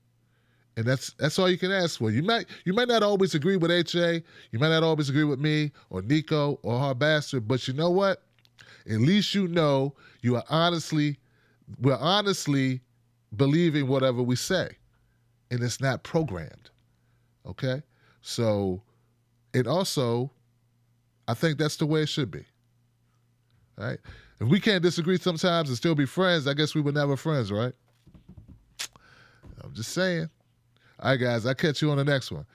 And that's all you can ask for. You might not always agree with HA, you might not always agree with me or Nico or Hard Bastard, but you know what? At least you know we're honestly believing whatever we say, and it's not programmed. Okay? So, and also, I think that's the way it should be. All right? If we can't disagree sometimes and still be friends, I guess we were never friends, right? I'm just saying. All right, guys, I'll catch you on the next one.